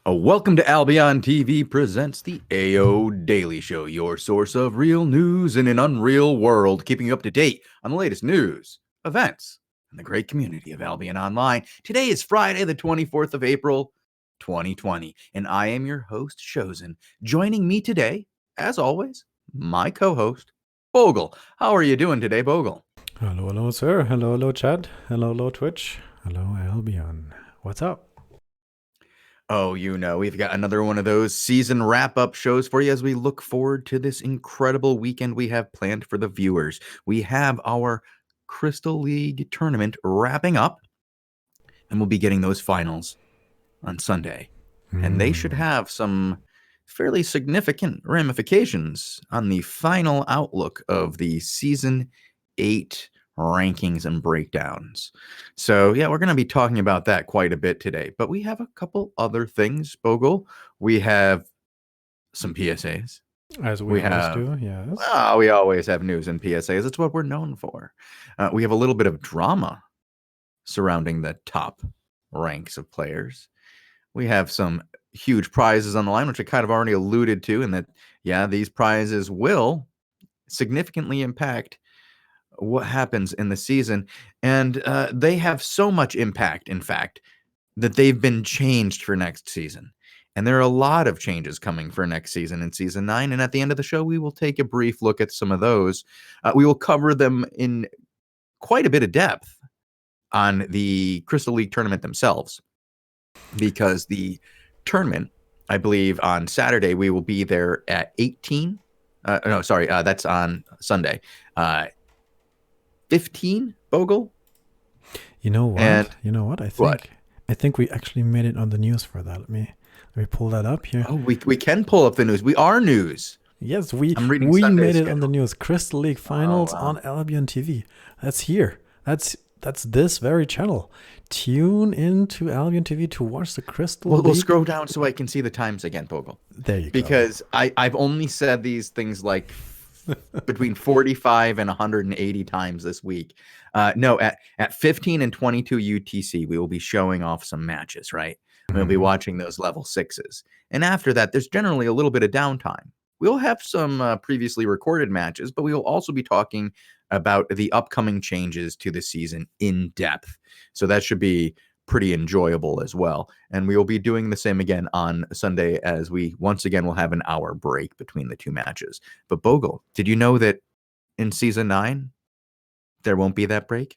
Welcome to Albion TV presents the AO Daily Show, your source of real news in an unreal world, keeping you up to date on the latest news, events, and the great community of Albion Online. Today is Friday, the 24th of April, 2020, and I am your host, Shozen. Joining me today, as always, my co-host, Bogul. How are you doing today, Bogul? Hello, sir. Hello, Chad. Hello, Twitch. Hello, Albion. What's up? Oh, we've got another one of those season wrap-up shows for you as we look forward to this incredible weekend we have planned for the viewers. We have our Crystal League tournament wrapping up, and we'll be getting those finals on Sunday. And they should have some fairly significant ramifications on the final outlook of the Season 8 rankings and breakdowns. So yeah, we're going to be talking about that quite a bit today, but we have a couple other things, Bogul. We have some PSAs. As we always do, yes. We always have news and PSAs. It's what we're known for. We have a little bit of drama surrounding the top ranks of players. We have some huge prizes on the line, which I kind of already alluded to, and that, yeah, these prizes will significantly impact what happens in the season, and they have so much impact, in fact, that they've been changed for next season. And there are a lot of changes coming for next season in Season 9, and at the end of the show, we will take a brief look at some of those. We will cover them in quite a bit of depth on the Crystal League tournament themselves, because the tournament, I believe, on Saturday, we will be there at 18. That's on Sunday. 15, Bogul? You know what? I think we actually made it on the news for that. Let me pull that up here. Oh, we can pull up the news. We are news. Yes, we made it on the news. Crystal League finals on Albion TV. That's here. That's this very channel. Tune into Albion TV to watch the Crystal League. We'll scroll down so I can see the times again, Bogul. There you go. Because I've only said these things like between 45 and 180 times this week. No, at 15 and 22 UTC, we will be showing off some matches, right? We'll be watching those level 6s. And after that, there's generally a little bit of downtime. We'll have some previously recorded matches, but we will also be talking about the upcoming changes to the season in depth. So that should be pretty enjoyable as well. And we will be doing the same again on Sunday, as we once again will have an hour break between the two matches. But Bogul, did you know that in Season 9, there won't be that break?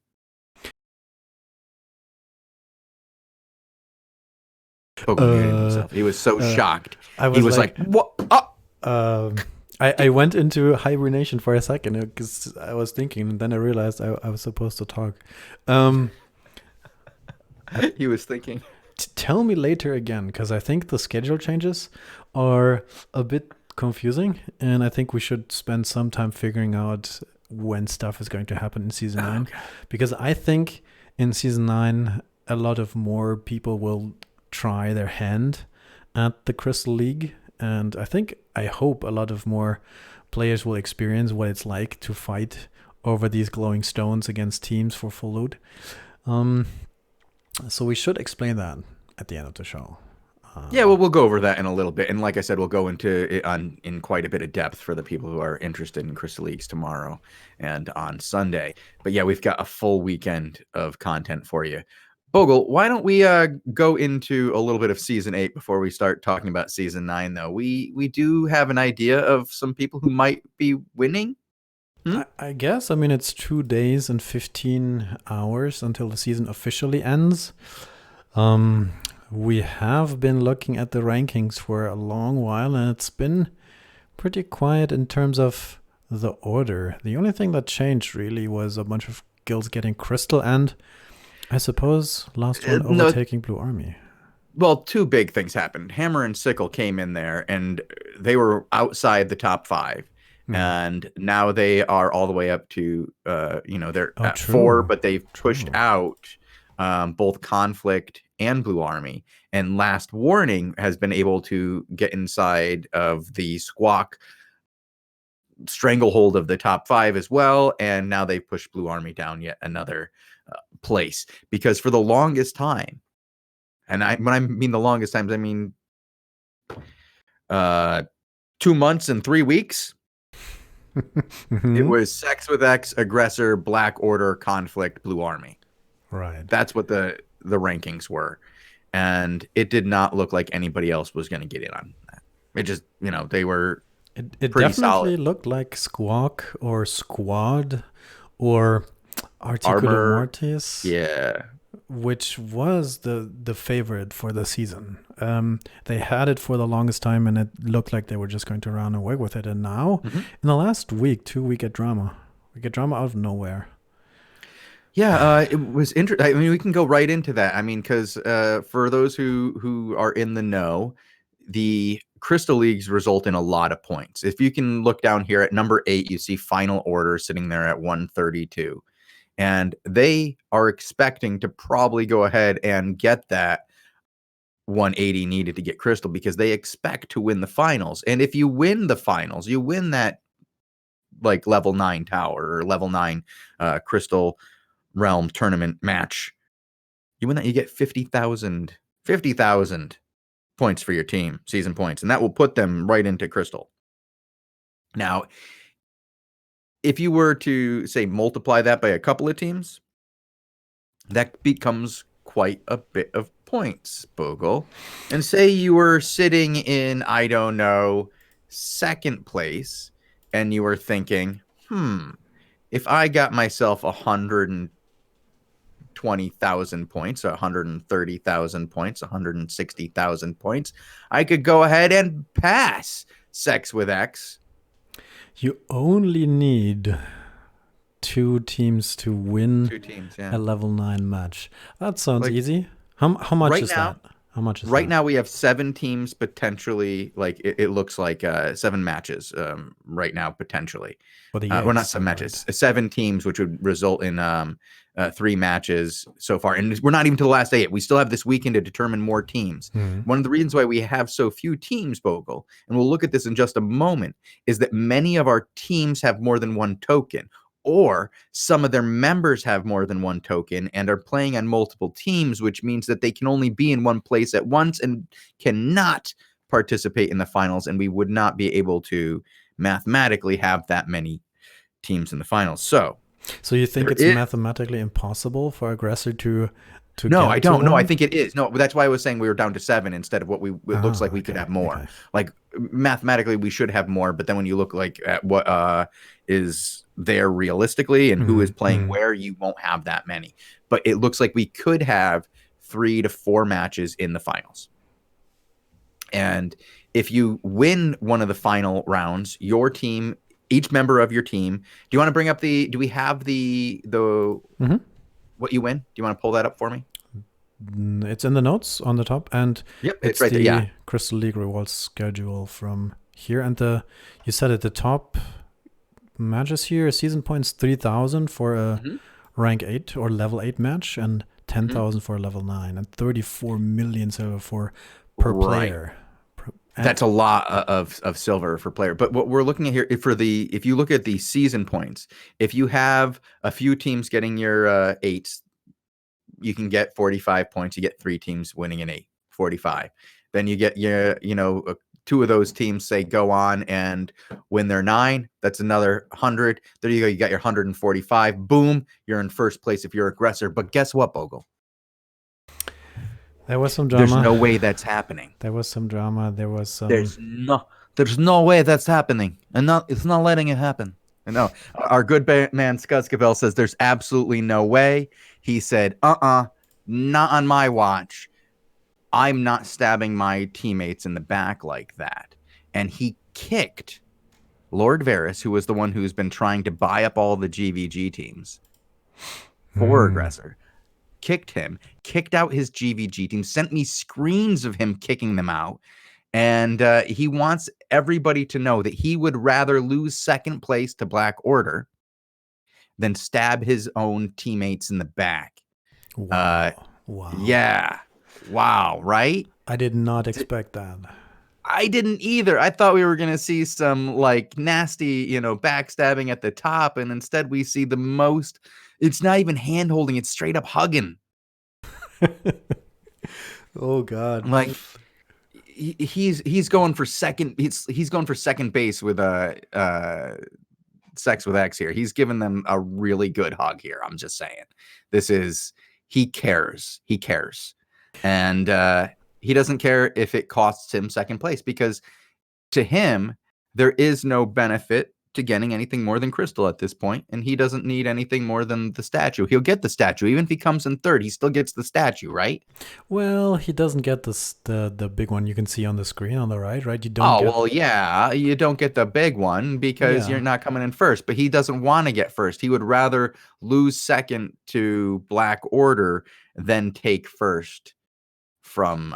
Bogul muted himself. He was so shocked. He was like, what? I went into hibernation for a second because I was thinking, and then I realized I was supposed to talk. He was thinking. Tell me later again, because I think the schedule changes are a bit confusing, and I think we should spend some time figuring out when stuff is going to happen in Season 9. Okay. Because I think in Season 9, a lot of more people will try their hand at the Crystal League, and I hope a lot of more players will experience what it's like to fight over these glowing stones against teams for full loot. So we should explain that at the end of the show. Yeah, well, we'll go over that in a little bit. And like I said, we'll go into it in quite a bit of depth for the people who are interested in Crystal Leagues tomorrow and on Sunday. But yeah, we've got a full weekend of content for you. Bogul, why don't we go into a little bit of Season 8 before we start talking about Season 9, though? We do have an idea of some people who might be winning. I guess. I mean, it's 2 days and 15 hours until the season officially ends. We have been looking at the rankings for a long while, and it's been pretty quiet in terms of the order. The only thing that changed really was a bunch of guilds getting Crystal, and I suppose last one overtaking Blue Army. Well, two big things happened. Hammer and Sickle came in there, and they were outside the top 5. And now they are all the way up to, they're at 4, but they've pushed out both Conflict and Blue Army. And Last Warning has been able to get inside of the Squawk stranglehold of the top 5 as well. And now they've pushed Blue Army down yet another place. Because for the longest time, and when I mean the longest times, I mean 2 months and 3 weeks. It was Sex with X, Aggressor, Black Order, Conflict, Blue Army. Right. That's what the rankings were. And it did not look like anybody else was going to get in on that. It just, they were It pretty definitely solid. looked like Squawk or Squad or Articuno Armor, Mortis. Yeah. Which was the favorite for the season. They had it for the longest time, and it looked like they were just going to run away with it. And now, in the last week, 2 we get drama. We get drama out of nowhere. Yeah, it was interesting. I mean, we can go right into that. I mean, because for those who are in the know, the Crystal Leagues result in a lot of points. If you can look down here at number 8, you see Final Order sitting there at 132. And they are expecting to probably go ahead and get that 180 needed to get Crystal, because they expect to win the finals. And if you win the finals, you win that like level 9 tower or level 9 Crystal Realm tournament match. You win that, you get 50,000 points for your team, season points, and that will put them right into Crystal. Now, if you were to say multiply that by a couple of teams, that becomes quite a bit of points, Bogul. And say you were sitting in, I don't know, second place, and you were thinking, if I got myself 120,000 points, 130,000 points, 160,000 points, I could go ahead and pass Sex with X. You only need 2 teams to win 2 teams, a level 9 match. That sounds easy. How much right is now, that? How much is right that? now we have 7 teams potentially. Like it looks like 7 matches right now potentially. Well, not 7 matches, 7 teams, which would result in 3 matches so far. And we're not even to the last 8. We still have this weekend to determine more teams. One of the reasons why we have so few teams, Bogul, and we'll look at this in just a moment, is that many of our teams have more than 1 token, or some of their members have more than 1 token and are playing on multiple teams, which means that they can only be in one place at once and cannot participate in the finals. And we would not be able to mathematically have that many teams in the finals. So you think it's mathematically impossible for Aggressor to no, I don't. No, I think it is. No, that's why I was saying we were down to 7 instead of what it looks like we could have more. Okay. Like mathematically we should have more, but then when you look like at what is there realistically and who is playing where, you won't have that many. But it looks like we could have 3 to 4 matches in the finals. And if you win one of the final rounds, your team, each member of your team, do you want to bring up do we have the what you win? Do you want to pull that up for me? It's in the notes on the top, and it's right there. Yeah, Crystal League rewards schedule from here, and you said at the top matches here, season points 3,000 for a rank 8 or level 8 match, and 10,000 for a level 9, and 34 million silver per player. That's a lot of silver for player. But what we're looking at here, if you look at the season points, if you have a few teams getting your 8s, you can get 45 points. You get 3 teams winning an 8, 45. Then you get your, 2 of those teams say go on and win their 9. That's another 100. There you go. You got your 145. Boom. You're in first place if you're Aggressor. But guess what, Bogul? There was some drama. There's no way that's happening. There was some drama. There was some. There's no way that's happening, and it's not letting it happen. And no, our good man Skuzkavel says there's absolutely no way. He said, not on my watch. I'm not stabbing my teammates in the back like that. And he kicked Lord Varus, who was the one who's been trying to buy up all the GVG teams for Aggressor. Kicked him, kicked out his GVG team, sent me screens of him kicking them out. And he wants everybody to know that he would rather lose second place to Black Order than stab his own teammates in the back. Wow. Yeah. Wow, right? I did not expect that. I didn't either. I thought we were going to see some like nasty, backstabbing at the top. And instead we see the most, it's not even hand holding. It's straight up hugging. Oh God. Like, he's going for second. He's going for second base with Sex with X here. He's given them a really good hug here. I'm just saying, he cares. He cares, and he doesn't care if it costs him second place, because to him there is no benefit to getting anything more than Crystal at this point, and he doesn't need anything more than the statue. He'll get the statue. Even if he comes in third, he still gets the statue, right? Well, he doesn't get the big one you can see on the screen on the right? You don't. Well, yeah, you don't get the big one because you're not coming in first. But he doesn't want to get first. He would rather lose second to Black Order than take first from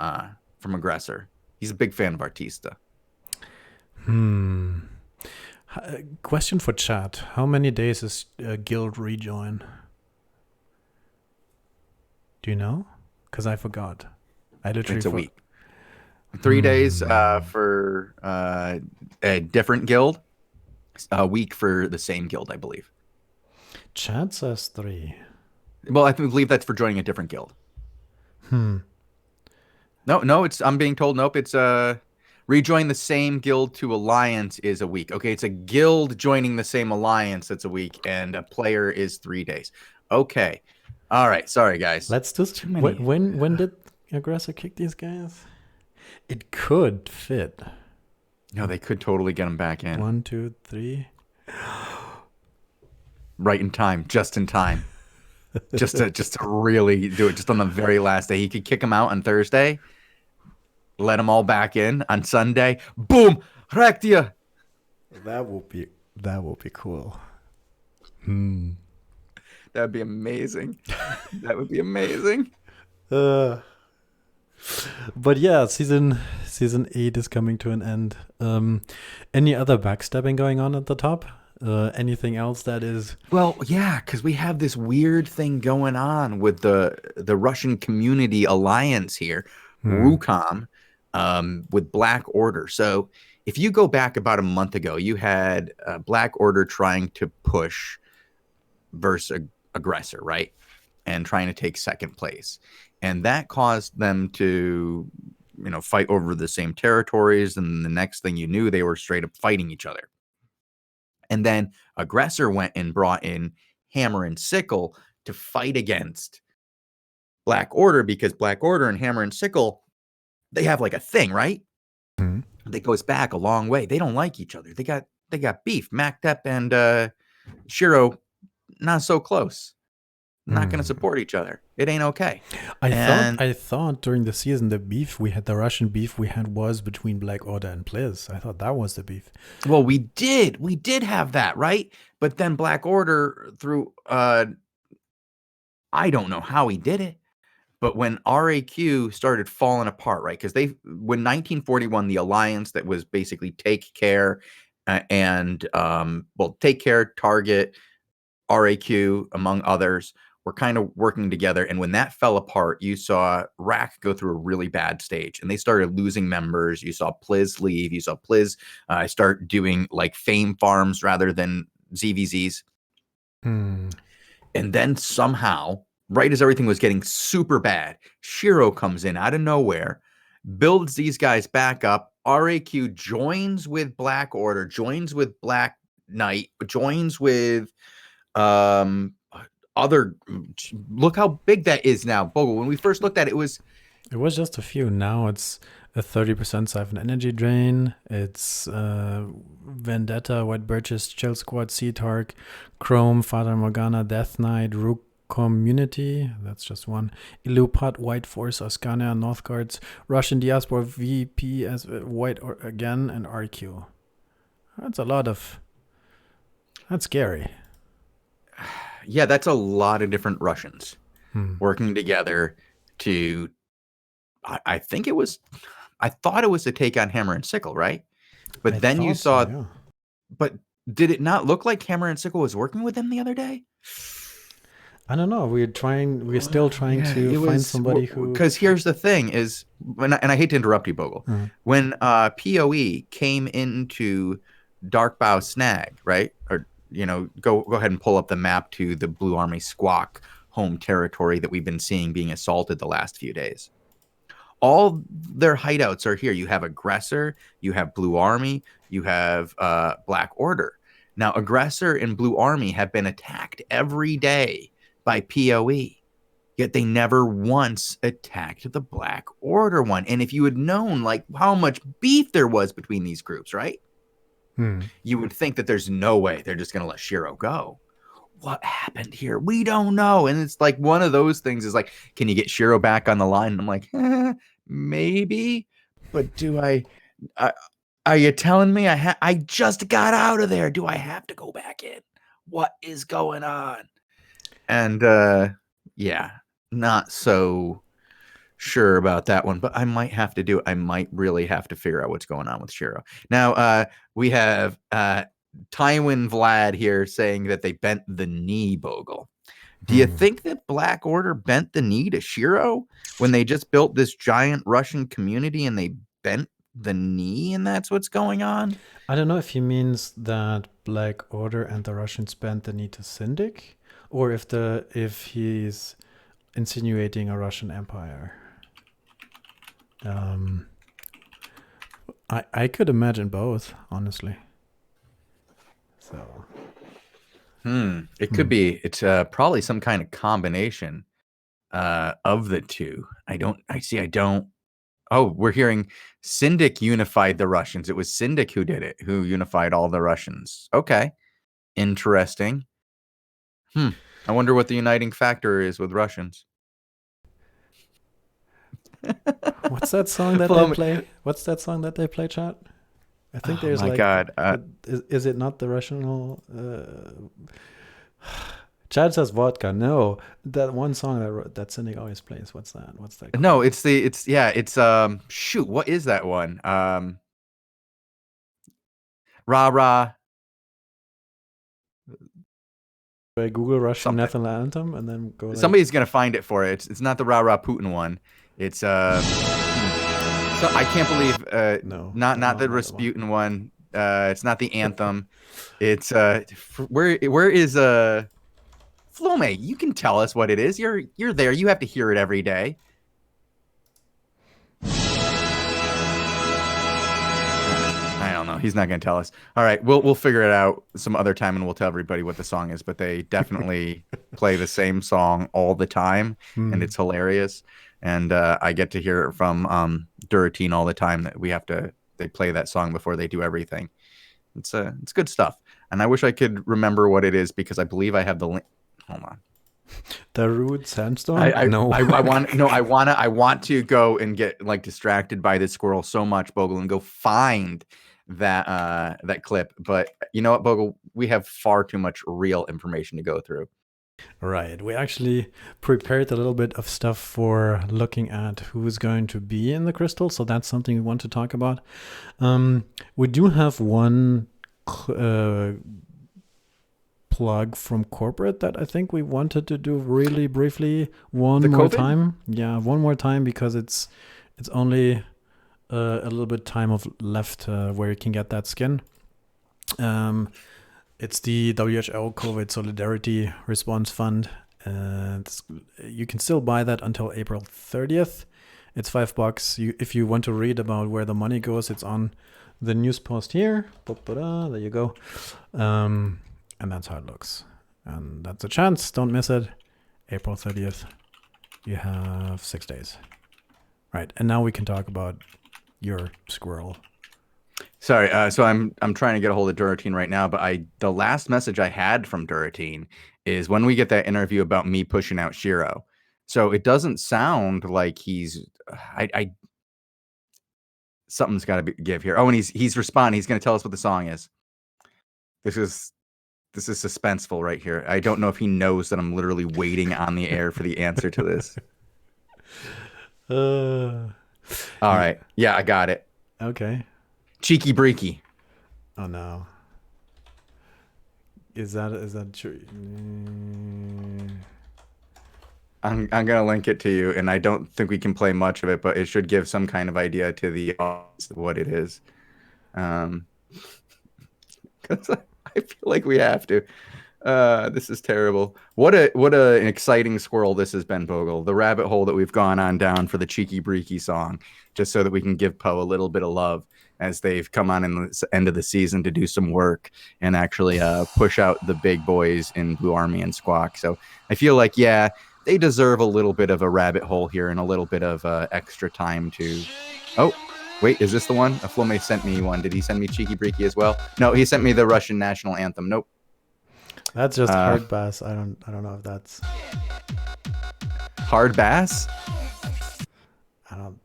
Aggressor. He's a big fan of Artista. Question for chat. How many days is Guild Rejoin? Do you know? Because I forgot. It's a week. 3 days for a different guild. A week for the same guild, I believe. Chat says 3. Well, I believe that's for joining a different guild. No, I'm being told nope. It's rejoin the same guild to alliance is a week. Okay, it's a guild joining the same alliance that's a week, and a player is 3 days. Okay, all right. Sorry, guys. Let's just when did Aggressor kick these guys? It could fit. No, they could totally get him back in. 1, 2, 3. Right in time, just in time. just to really do it, just on the very last day. He could kick him out on Thursday. Let them all back in on Sunday. Boom! Wrecked you. That will be cool. That'd be amazing. That would be amazing. But yeah, season 8 is coming to an end. Any other backstabbing going on at the top? Anything else that is? Well, yeah, because we have this weird thing going on with the Russian Community Alliance here, RUCOM. With Black Order. So if you go back about a month ago, you had Black Order trying to push versus Aggressor, right? And trying to take second place. And that caused them to, fight over the same territories. And the next thing you knew, they were straight up fighting each other. And then Aggressor went and brought in Hammer and Sickle to fight against Black Order, because Black Order and Hammer and Sickle, they have like a thing, right? That goes back a long way. They don't like each other. They got beef. MacDep and Shiro, not so close. Not going to support each other. It ain't okay. I thought during the season the Russian beef we had was between Black Order and Pliz. I thought that was the beef. Well, we did have that, right? But then Black Order through I don't know how he did it. But when RAQ started falling apart, right? Because when 1941, the alliance that was basically Take Care Take Care, Target, RAQ, among others, were kind of working together. And when that fell apart, you saw RAC go through a really bad stage, and they started losing members. You saw Pliz leave. You saw Pliz start doing like fame farms rather than ZVZs. And then somehow, right as everything was getting super bad, Shiro comes in out of nowhere, builds these guys back up. RAQ joins with Black Order, joins with Black Knight, joins with other. Look how big that is now, Bogul. When we first looked at it, it was just a few. Now it's a 30% Siphon Energy Drain. It's Vendetta, White Birches, Chill Squad, Sea-Tark, Chrome, Fata Morgana, Death Knight, Rook Community, that's just one. Illupat, White Force, Ascania, Northguards, Russian Diaspora, VP as White again, and RQ. That's a lot of. That's scary. Yeah, that's a lot of different Russians working together to. I thought it was to take on Hammer and Sickle, right? But then you saw. So, yeah. But did it not look like Hammer and Sickle was working with them the other day? I don't know. We're still trying to find somebody who. Because here's the thing: is and I hate to interrupt you, Bogul. When PoE came into Darkbow Snag, right? Or go ahead and pull up the map to the Blue Army Squawk home territory that we've been seeing being assaulted the last few days. All their hideouts are here. You have Aggressor, you have Blue Army, you have Black Order. Now, Aggressor and Blue Army have been attacked every day by PoE, yet they never once attacked the Black Order one. And if you had known like how much beef there was between these groups, right? You would think that there's no way they're just going to let Shiro go. What happened here? We don't know. And it's like one of those things is like, can you get Shiro back on the line? And I'm like, maybe, but do I are you telling me I just got out of there? Do I have to go back in? What is going on? And yeah, not so sure about that one, but I might have to do it. I might really have to figure out what's going on with Shiro. Now, we have Tywin Vlad here saying that they bent the knee, Bogul. Do you think that Black Order bent the knee to Shiro when they just built this giant Russian community and they bent the knee and that's what's going on? I don't know if he means that Black Order and the Russians bent the knee to Syndic, or if he's insinuating a Russian empire. I could imagine both, honestly. So it could be. It's probably some kind of combination of the two. I don't. Oh, we're hearing Syndic unified the Russians. It was Syndic who did it, who unified all the Russians. Okay, interesting. I wonder what the uniting factor is with Russians. What's that song that they play? What's that song that they play, chat? I think there's my like, God. Is it not the Russian? Chad says vodka. No, that one song that Syndic always plays. What's that? What's that called? No, it's shoot, what is that one? Rah rah. I Google Russian national anthem and then go. Somebody's gonna find it for it. It's not the Rah Rah Putin one. It's so I can't believe not the Rasputin one. It's not the anthem. It's where is Flome? You can tell us what it is. You're there. You have to hear it every day. I don't know. He's not going to tell us. All right, we'll figure it out some other time, and we'll tell everybody what the song is. But they definitely play the same song all the time, and it's hilarious. And I get to hear it from Duratine all the time that they play that song before they do everything. It's good stuff. And I wish I could remember what it is because I believe I have the link. Hold on. The Rude Sandstorm? I want to go and get like distracted by this squirrel so much, Bogul, and go find that clip. But you know what, Bogul? We have far too much real information to go through. Right. We actually prepared a little bit of stuff for looking at who's going to be in the crystal. So that's something we want to talk about. We do have one plug from corporate that I think we wanted to do really briefly one more time. Yeah, one more time because it's only a little bit time left where you can get that skin. It's the WHO COVID Solidarity Response Fund. You can still buy that until April 30th. It's $5. If you want to read about where the money goes, it's on the news post here. There you go. And that's how it looks. And that's a chance. Don't miss it. April 30th. You have 6 days. Right. And now we can talk about your squirrel. Sorry, so I'm trying to get a hold of Duratine right now, but the last message I had from Duratine is when we get that interview about me pushing out Shiro. So it doesn't sound like he's something's got to give here. Oh, and he's responding. He's going to tell us what the song is. This is suspenseful right here. I don't know if he knows that I'm literally waiting on the air for the answer to this. All right. Yeah, I got it. Okay. Cheeky Breaky. Oh no. Is that true? I'm gonna link it to you, and I don't think we can play much of it, but it should give some kind of idea to the audience of what it is. Because I feel like we have to. This is terrible. An exciting squirrel this has been, Bogle. The rabbit hole that we've gone on down for the Cheeky Breeky song, just so that we can give Poe a little bit of love as they've come on in the end of the season to do some work and actually push out the big boys in Blue Army and Squawk. So I feel like, yeah, they deserve a little bit of a rabbit hole here and a little bit of extra time to... Oh, wait, is this the one? Flome sent me one. Did he send me Cheeky Breeky as well? No, he sent me the Russian national anthem. Nope. That's just hard bass. I don't know if that's hard bass. I don't.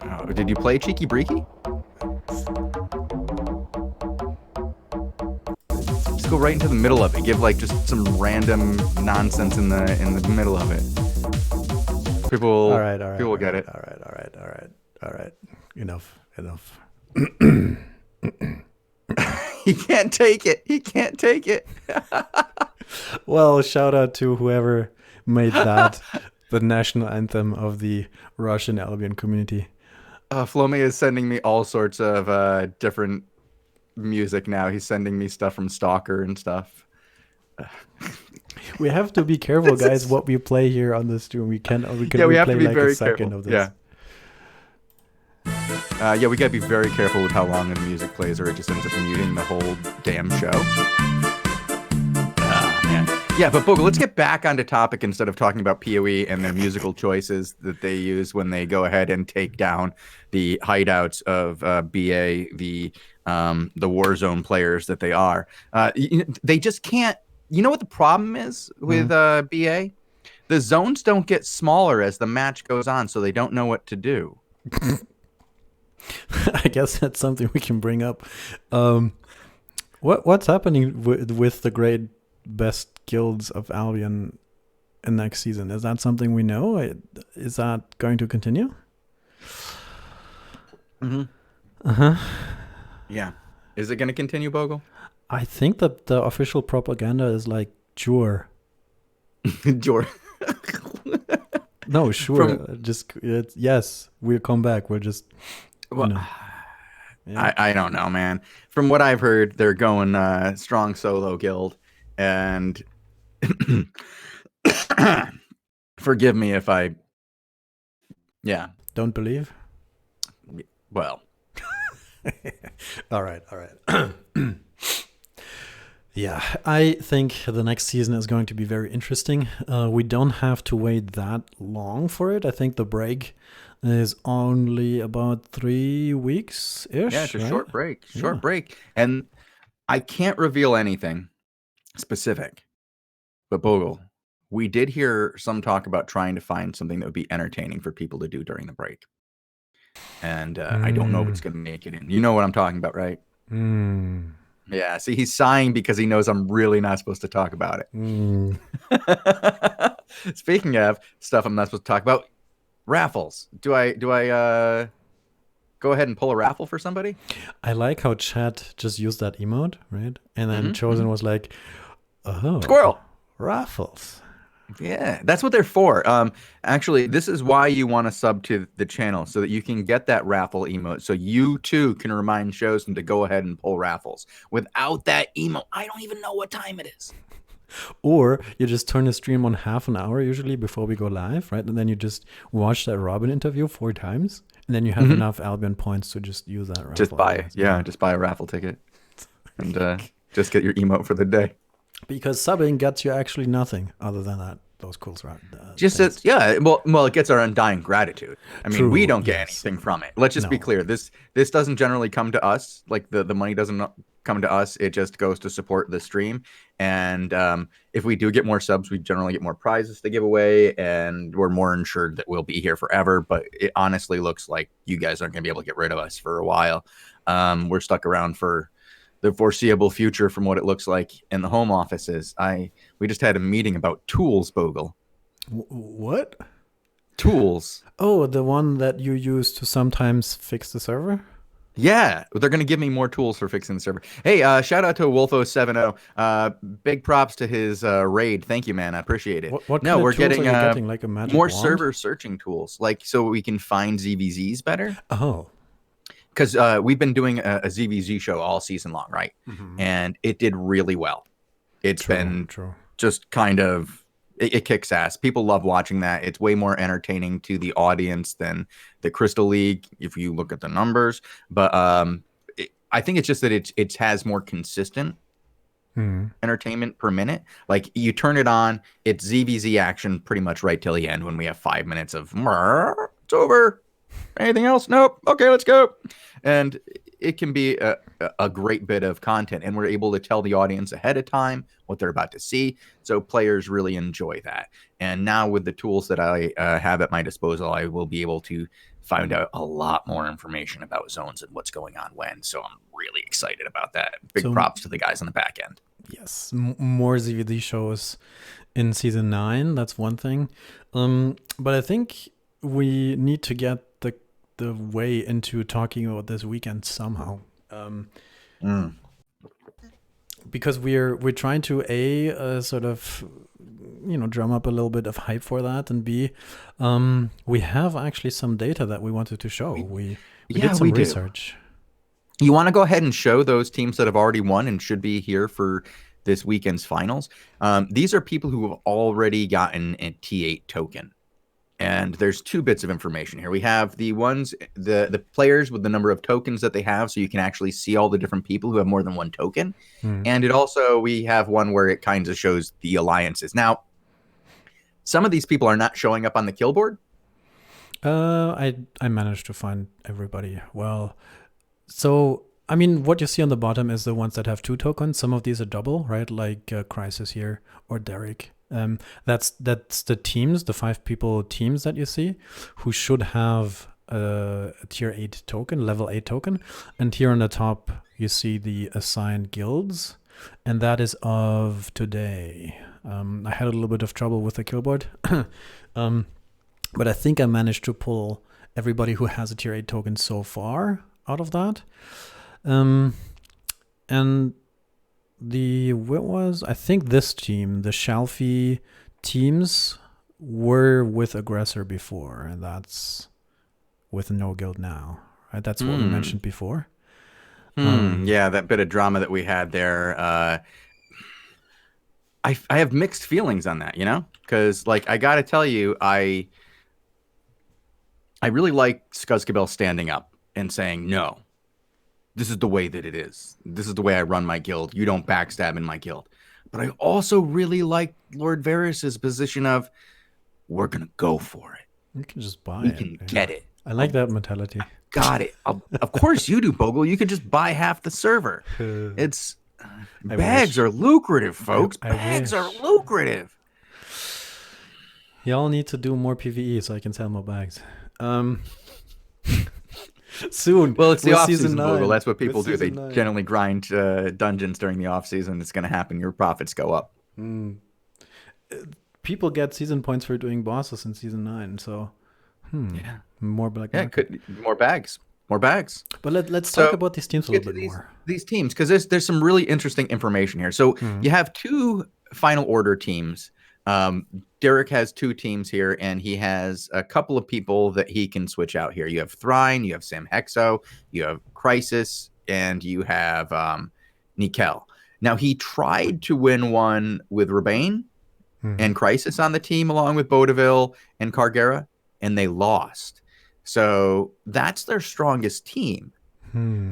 Oh, did you play Cheeky Breeky? Just go right into the middle of it. Give like just some random nonsense in the middle of it. People. All right. People will get it. All right. Enough. He can't take it. Well, shout out to whoever made that the national anthem of the Russian Albion community. Flome is sending me all sorts of different music now. He's sending me stuff from Stalker and stuff. We have to be careful, guys, what we play here on the stream. We have to be like very careful. Of this. Yeah. We gotta be very careful with how long the music plays, or it just ends up muting the whole damn show. Man. Yeah, but Bogle, let's get back onto topic instead of talking about PoE and their musical choices that they use when they go ahead and take down the hideouts of BA, the Warzone players that they are. They just can't. You know what the problem is with BA? The zones don't get smaller as the match goes on, so they don't know what to do. I guess that's something we can bring up. What's happening with the great best guilds of Albion in next season? Is that something we know? Is that going to continue? Yeah. Is it going to continue, Bogle? I think that the official propaganda is like sure. Sure. No, sure. Yes, we'll come back. We're just. Well, yeah. I don't know, man. From what I've heard, they're going strong solo guild, and forgive me if I, don't believe. Well, all right. Yeah, I think the next season is going to be very interesting. We don't have to wait that long for it. I think the break is only about 3 weeks-ish. Yeah, it's a short break. And I can't reveal anything specific, but Bogle, we did hear some talk about trying to find something that would be entertaining for people to do during the break. And I don't know if it's going to make it in. You know what I'm talking about, right? Yeah, see, he's sighing because he knows I'm really not supposed to talk about it. Speaking of stuff I'm not supposed to talk about, raffles. Do I go ahead and pull a raffle for somebody? I like how chat just used that emote, right? And then Shozen was like, "Oh, squirrel raffles." Yeah, that's what they're for. Actually, this is why you want to sub to the channel, so that you can get that raffle emote, so you too can remind Shozen to go ahead and pull raffles. Without that emote, I don't even know what time it is. Or you just turn the stream on half an hour usually before we go live, right? And then you just watch that Robin interview 4 times, and then you have enough Albion points to just use that raffle. Just buy a raffle ticket, and just get your emote for the day. Because subbing gets you actually nothing other than that. Those cool it gets our undying gratitude. I mean, we don't get anything from it. Let's just be clear. This doesn't generally come to us. Like the money doesn't come to us. It just goes to support the stream. And if we do get more subs, we generally get more prizes to give away, and we're more ensured that we'll be here forever. But it honestly looks like you guys aren't going to be able to get rid of us for a while. We're stuck around for the foreseeable future from what it looks like in the home offices. We just had a meeting about tools, Bogle. What? Tools. Oh, the one that you use to sometimes fix the server? Yeah, they're going to give me more tools for fixing the server. Hey, shout out to Wolfo70. Big props to his raid. Thank you, man. I appreciate it. What kind of tools are you getting? Like a magic more wand? Server searching tools, like so we can find ZVZs better. Oh. because we've been doing a ZVZ show all season long, right? Mm-hmm. And it did really well. It's been true. Just kind of, it kicks ass. People love watching that. It's way more entertaining to the audience than the Crystal League, if you look at the numbers. But I think it's just that it has more consistent entertainment per minute. Like, you turn it on, it's ZVZ action pretty much right till the end when we have 5 minutes of it's over. Anything else? Nope. Okay, let's go. And it can be a great bit of content, and we're able to tell the audience ahead of time what they're about to see, so players really enjoy that. And now with the tools that I have at my disposal, I will be able to find out a lot more information about zones and what's going on when. So I'm really excited about that. Big props to the guys on the back end. Yes, more ZVD shows in season 9. That's one thing. But I think we need to get the way into talking about this weekend somehow. Because we're trying to sort of, drum up a little bit of hype for that, and B, we have actually some data that we wanted to show. We did some research. You want to go ahead and show those teams that have already won and should be here for this weekend's finals. These are people who have already gotten a T8 token. And there's 2 bits of information here. We have the ones, the players with the number of tokens that they have, so you can actually see all the different people who have more than 1 token. And we have one where it kind of shows the alliances. Now, some of these people are not showing up on the kill board. I managed to find everybody. Well, so I mean, what you see on the bottom is the ones that have 2 tokens. Some of these are double, right? Like Crisis here or Derek. That's the teams, the 5 people teams that you see, who should have a tier 8 token, level 8 token. And here on the top, you see the assigned guilds, and that is of today. I had a little bit of trouble with the kill board, but I think I managed to pull everybody who has a tier 8 token so far out of that. And I think this team, the Shalfie teams, were with Aggressor before, and that's with no guild now. Right? That's what we mentioned before. Yeah, that bit of drama that we had there. I have mixed feelings on that, because I got to tell you, I really like Skuzzkabel standing up and saying, no, this is the way that it is. This is the way I run my guild. You don't backstab in my guild. But I also really like Lord Varys' position of, we're going to go for it. You can just buy we it. We can get it. I like that mentality. Got it. Of course you do, Bogul. You could just buy half the server. It's bags are lucrative, folks. Bags are lucrative. Y'all need to do more PvE so I can sell more bags. Soon. Well, it's the off-season, Bogul. That's what people do. They generally grind dungeons during the off-season. It's going to happen. Your profits go up. People get season points for doing bosses in season 9, so yeah, more black. Yeah, more bags. But let's talk about these teams a little bit more. These teams, because there's some really interesting information here. So you have 2 final order teams. Derek has 2 teams here, and he has a couple of people that he can switch out here. You have Thrine, you have Sam Hexo, you have Crisis, and you have Nikel. Now, he tried to win one with Rebane and Crisis on the team, along with Bodeville and Cargera, and they lost. So that's their strongest team.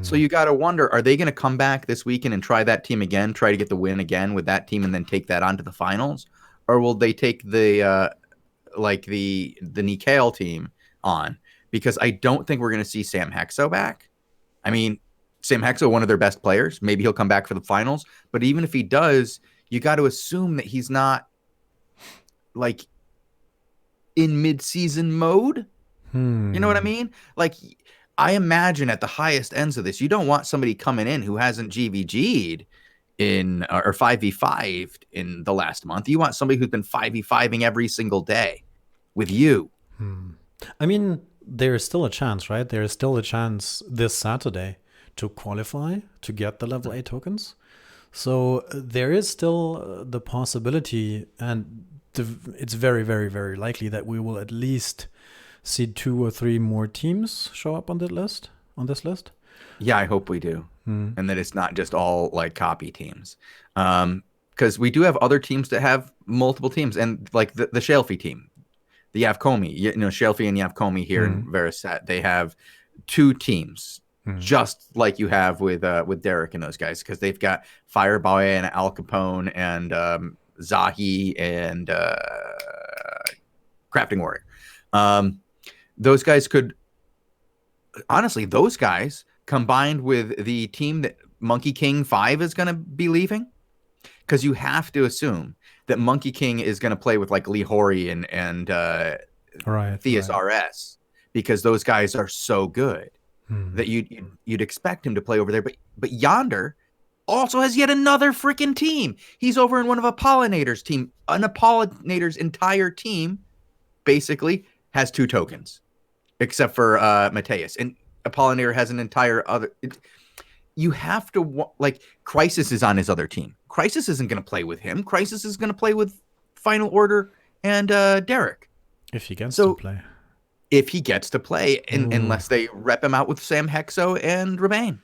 So you got to wonder, are they going to come back this weekend and try that team again, try to get the win again with that team, and then take that on to the finals? Or will they take the Nikel team on? Because I don't think we're going to see Sam Hexo back. I mean, Sam Hexo, one of their best players. Maybe he'll come back for the finals. But even if he does, you got to assume that he's not in mid-season mode. You know what I mean? I imagine at the highest ends of this, you don't want somebody coming in who hasn't GVG'd in or 5v5'd in the last month. You want somebody who's been 5v5ing every single day with you. I mean, there is still a chance, right? There is still a chance this Saturday to qualify to get the level 8 tokens. So there is still the possibility, and it's very, very, very likely that we will at least see 2 or 3 more teams show up on that list. on this list. Yeah, I hope we do. And that it's not just all like copy teams. Because we do have other teams that have multiple teams, and like the Shelfie team, the Yavkomi, Shelfie and Yavkomi here in Veriset, they have 2 teams, just like you have with Derek and those guys, because they've got Fireboy and Al Capone and Zahi and Crafting Warrior. Those guys could, honestly, those guys combined with the team that Monkey King 5 is going to be leaving, because you have to assume that Monkey King is going to play with like Lee Hori and Theus RS, because those guys are so good that you'd expect him to play over there. But Yonder also has yet another freaking team. He's over in one of Apollinator's team. An Apollinator's entire team basically has 2 tokens, except for Mateus. And Apollinator has an entire other. You have to, like, Crisis is on his other team. Crisis isn't going to play with him. Crisis is going to play with Final Order and Derek. If he gets to play. If he gets to play, unless they rep him out with Sam Hexo and Rebane.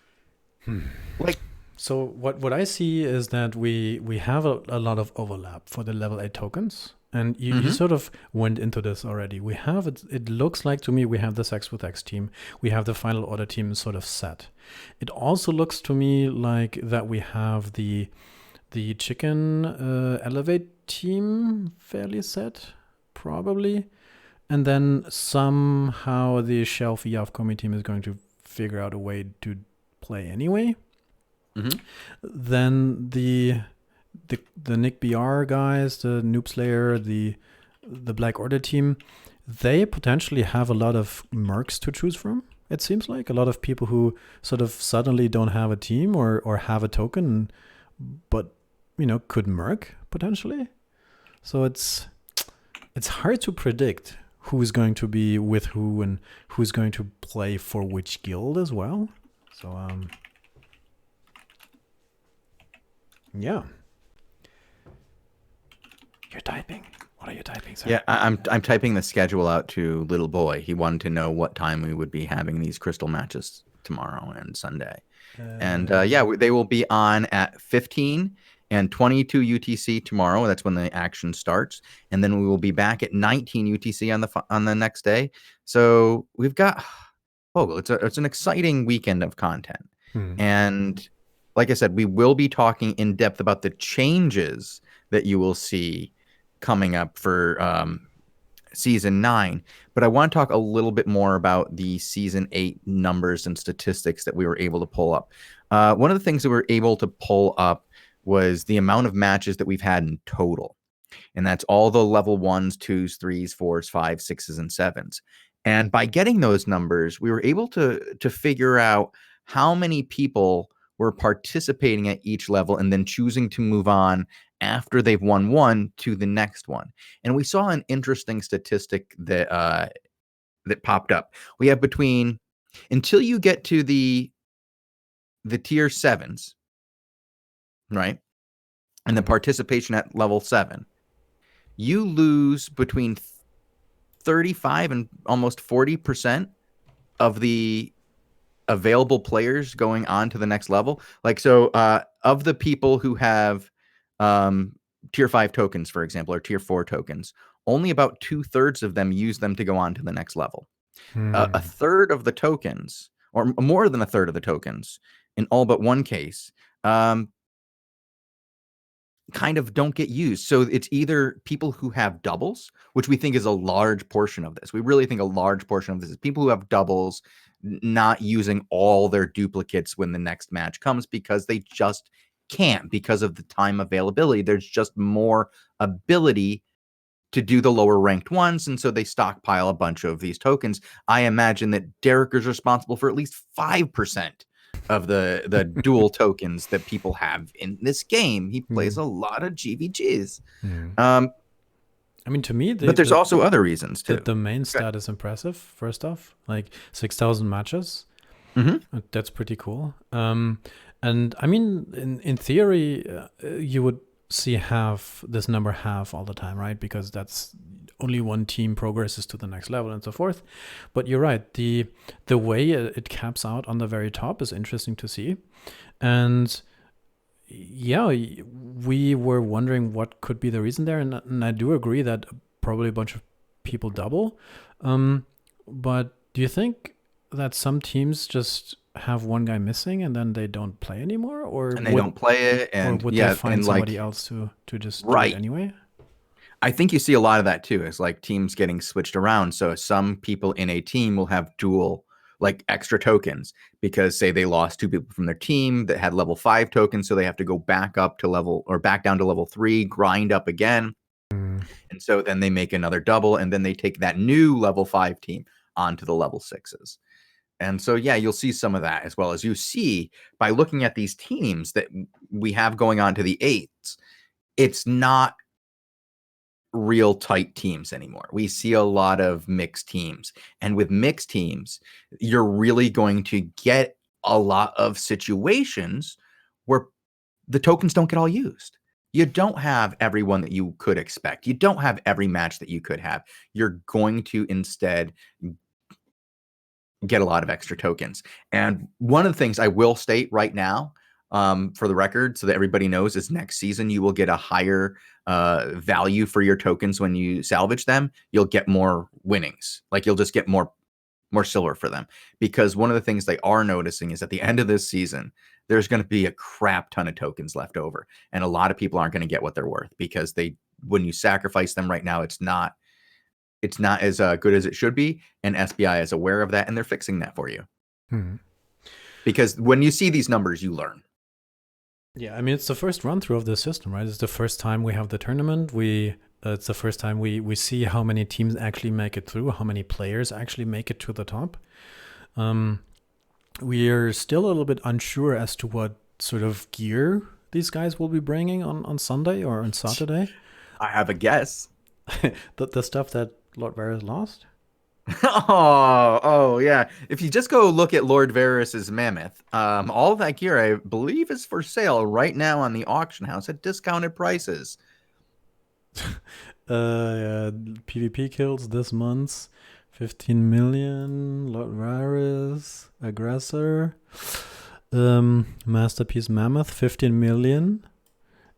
So what I see is that we have a lot of overlap for the level 8 tokens. And you sort of went into this already. We have it looks like to me we have this X with X team. We have the Final Order team sort of set. It also looks to me like that we have the Chicken Elevate team fairly set, probably. And then somehow the Shelfie Yavkomi team is going to figure out a way to play anyway. Then the Nick BR guys, the Noob Slayer, the Black Order team, they potentially have a lot of mercs to choose from. It seems like a lot of people who sort of suddenly don't have a team or have a token, but could merc potentially. So it's hard to predict who's going to be with who and who's going to play for which guild as well. So yeah. You're typing. What are you typing, sir? Yeah, I'm typing the schedule out to Little Boy. He wanted to know what time we would be having these crystal matches tomorrow and Sunday. They will be on at 15 and 22 UTC tomorrow. That's when the action starts, and then we will be back at 19 UTC on the next day. So we've got Bogul. It's an exciting weekend of content, and like I said, we will be talking in depth about the changes that you will see coming up for season 9, but I want to talk a little bit more about the season 8 numbers and statistics that we were able to pull up. One of the things that we were able to pull up was the amount of matches that we've had in total, and that's all the level 1s, 2s, 3s, 4s, 5s, 6s, and 7s. And by getting those numbers, we were able to figure out how many people were participating at each level and then choosing to move on after they've won one to the next one. And we saw an interesting statistic that popped up. We have until you get to the tier 7s, right? And the participation at level 7, you lose between 35 and almost 40% of the available players going on to the next level. Of the people who have tier 5 tokens, for example, or tier 4 tokens, only about 2/3 of them use them to go on to the next level. A third of the tokens, or more than a third of the tokens, in all but one case, kind of don't get used. So it's either people who have doubles, which we think is a large portion of this. We really think a large portion of this is people who have doubles not using all their duplicates when the next match comes, because they just can't, because of the time availability. There's just more ability to do the lower ranked ones, and so they stockpile a bunch of these tokens. I imagine that Derek is responsible for at least 5% of the dual tokens that people have in this game. He plays a lot of GVGs. I mean, to me, but there's also other reasons too. The main stat is impressive. First off, like 6,000 matches. That's pretty cool. And I mean, in theory, you would see this number half all the time, right? Because that's only one team progresses to the next level and so forth. But you're right. The way it caps out on the very top is interesting to see. And yeah, we were wondering what could be the reason there. And I do agree that probably a bunch of people double. But do you think that some teams just have one guy missing and then they don't play anymore, or And they don't play it, and or would yeah, they find and somebody else to just do right. it anyway? I think you see a lot of that too. It's like teams getting switched around. So some people in a team will have dual, like extra tokens, because say they lost 2 people from their team that had level 5 tokens, so they have to go back up to level, or back down to level 3, grind up again. And so then they make another double, and then they take that new level 5 team onto the level 6s. And so, yeah, you'll see some of that, as well as you see by looking at these teams that we have going on to the 8s. It's not real tight teams anymore. We see a lot of mixed teams. And with mixed teams, you're really going to get a lot of situations where the tokens don't get all used. You don't have everyone that you could expect. You don't have every match that you could have. You're going to instead get a lot of extra tokens. And one of the things I will state right now, for the record, so that everybody knows, is next season you will get a higher value for your tokens when you salvage them. You'll get more winnings. Like, you'll just get more silver for them, because one of the things they are noticing is at the end of this season, there's going to be a crap ton of tokens left over, and a lot of people aren't going to get what they're worth, because when you sacrifice them right now, it's not as good as it should be, and SBI is aware of that, and they're fixing that for you. Because when you see these numbers, you learn. Yeah, I mean, it's the first run through of the system, right? It's the first time we have the tournament. It's the first time we see how many teams actually make it through, how many players actually make it to the top. We are still a little bit unsure as to what sort of gear these guys will be bringing on Sunday or on Saturday. I have a guess. the stuff that Lord Varys lost? Oh, yeah. If you just go look at Lord Varys's mammoth, all of that gear, I believe, is for sale right now on the auction house at discounted prices. PvP kills this month, 15 million. Lord Varys, aggressor. Masterpiece mammoth, 15 million.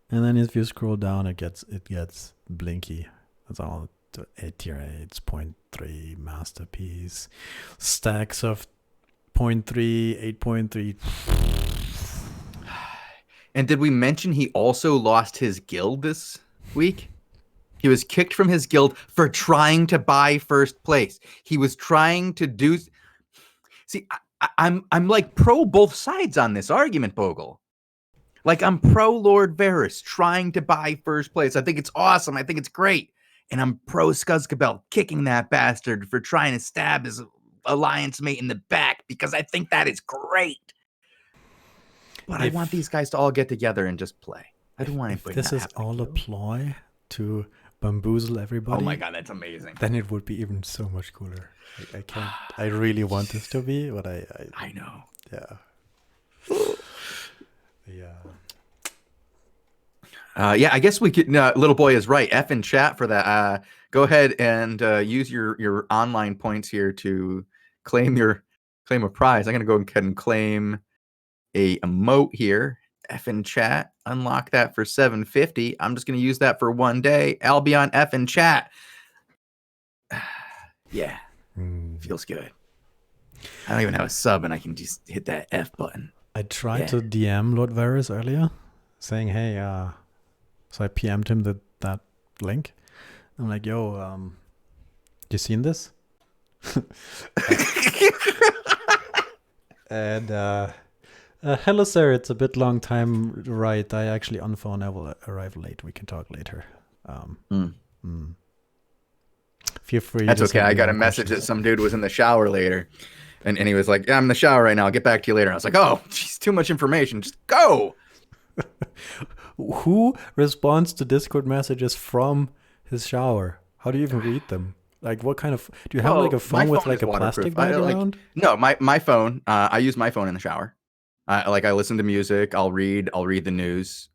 And then if you scroll down, it gets blinky. That's all. Tier 8, 0.3 masterpiece, stacks of 0.3, 8.3. And did we mention he also lost his guild this week? He was kicked from his guild for trying to buy first place. He was trying to do. See, I'm like pro both sides on this argument, Bogul. Like, I'm pro Lord Varys trying to buy first place. I think it's awesome. I think it's great. And I'm pro Skuzkabel kicking that bastard for trying to stab his alliance mate in the back, because I think that is great. But I want these guys to all get together and just play. I don't want anybody. This is all a ploy to bamboozle everybody. Oh my god, that's amazing. Then it would be even so much cooler. I can't. I really want this to be, but I know. Yeah. Yeah. Yeah, I guess we could. Little boy is right. F in chat for that. Go ahead and use your online points here to claim a prize. I'm gonna go ahead and claim a emote here. F in chat. Unlock that for 750. I'm just gonna use that for one day. Albion F in chat. Yeah, feels good. I don't even have a sub, and I can just hit that F button. I tried to DM Lord Varys earlier, saying, "Hey, so I PM'd him that link. I'm like, yo, you seen this?" And hello, sir. It's a bit long time, right? I actually on phone. I will arrive late. We can talk later. Feel free. That's okay. I got a message that some dude was in the shower later, and he was like, "Yeah, I'm in the shower right now. I'll get back to you later." And I was like, "Oh, geez, too much information. Just go." Who responds to Discord messages from his shower? How do you even read them? Like, what kind of... Do you have like a phone with like a plastic background? No, my phone. I use my phone in the shower. I listen to music. I'll read the news.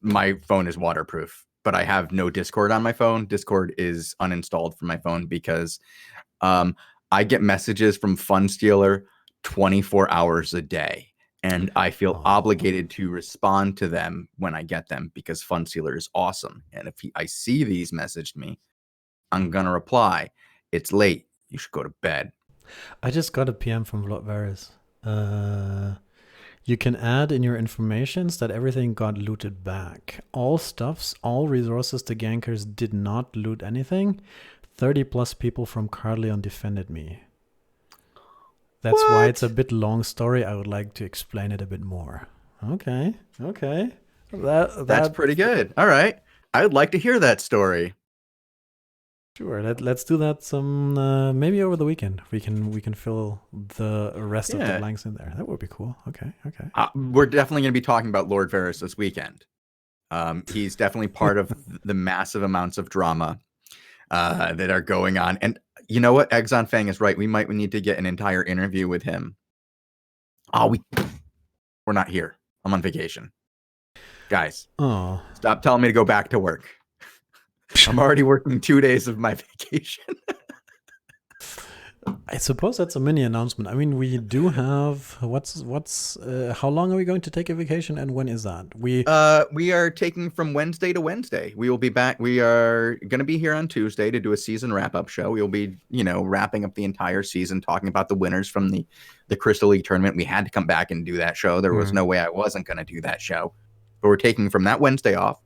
my phone is waterproof, but I have no Discord on my phone. Discord is uninstalled from my phone because I get messages from Funstealer 24 hours a day, and I feel obligated to respond to them when I get them because Funstealer is awesome. And if I see these messaged me, I'm going to reply. It's late. You should go to bed. I just got a PM from Lord Varys. You can add in your informations that everything got looted back. All stuffs, all resources, the gankers did not loot anything. 30 plus people from Carleon defended me. That's why it's a bit long story. I would like to explain it a bit more. Okay. That's pretty good. All right. I would like to hear that story. Sure. Let's do that some maybe over the weekend. We can fill the rest of the blanks in there. That would be cool. Okay. We're definitely going to be talking about Lord Varys this weekend. He's definitely part of the massive amounts of drama that are going on. And you know what? Exxon Fang is right. We need to get an entire interview with him. We're not here. I'm on vacation. Guys, stop telling me to go back to work. I'm already working 2 days of my vacation. I suppose that's a mini announcement. I mean, we do have how long are we going to take a vacation, and when is that? We are taking from Wednesday to Wednesday. We will be back. We are going to be here on Tuesday to do a season wrap-up show. We will be, wrapping up the entire season, talking about the winners from the Crystal League tournament. We had to come back and do that show. There was no way I wasn't going to do that show. But we're taking from that Wednesday off.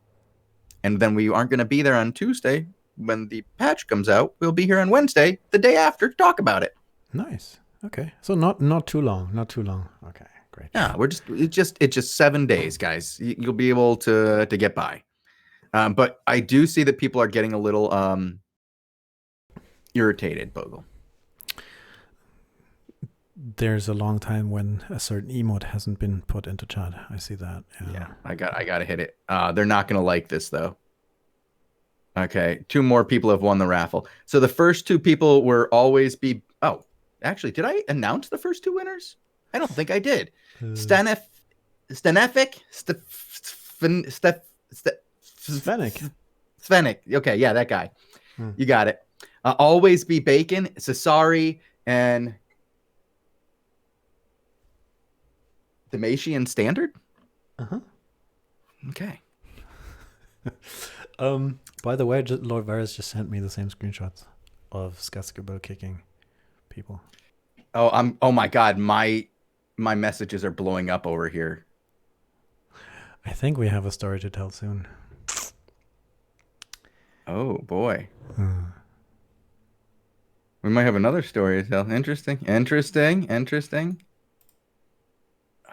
And then we aren't going to be there on Tuesday when the patch comes out. We'll be here on Wednesday, the day after, to talk about it. Nice. Okay. So not too long. Not too long. Okay. Great. Yeah, it's just 7 days, guys. You'll be able to get by. But I do see that people are getting a little irritated, Bogul. There's a long time when a certain emote hasn't been put into chat. I see that. Yeah, I got to hit it. They're not going to like this, though. Okay, 2 more people have won the raffle. So the first 2 people were always be... Oh, actually, did I announce the first 2 winners? I don't think I did. Stenefic? Svenik. Okay, yeah, that guy. You got it. Always Be Bacon, Cesari, and... Damatian Standard? Okay. By the way, Lord Varys just sent me the same screenshots of Skaskabel kicking people. Oh my god, my messages are blowing up over here. I think we have a story to tell soon. Oh boy. We might have another story to tell. Interesting.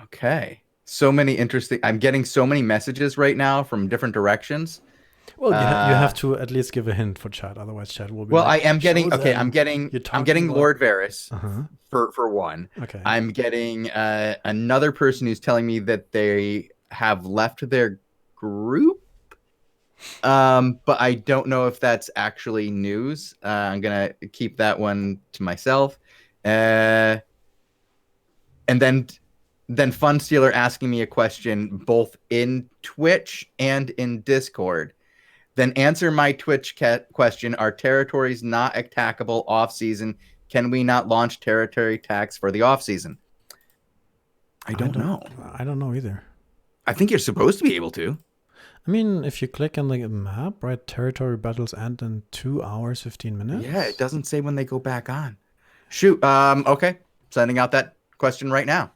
Okay. So many interesting. I'm getting so many messages right now from different directions. Well, you have to at least give a hint for chat, otherwise chat will be. Well, I am getting. Okay, I'm getting Lord Varys for one. Okay. I'm getting another person who's telling me that they have left their group. But I don't know if that's actually news. I'm gonna keep that one to myself. And then Funstealer asking me a question both in Twitch and in Discord. Then answer my Twitch question. Are territories not attackable off-season? Can we not launch territory attacks for the off-season? I don't know. I don't know either. I think you're supposed to be able to. I mean, if you click on the map, right, territory battles end in 2 hours, 15 minutes. Yeah, it doesn't say when they go back on. Shoot. Okay. Sending out that question right now.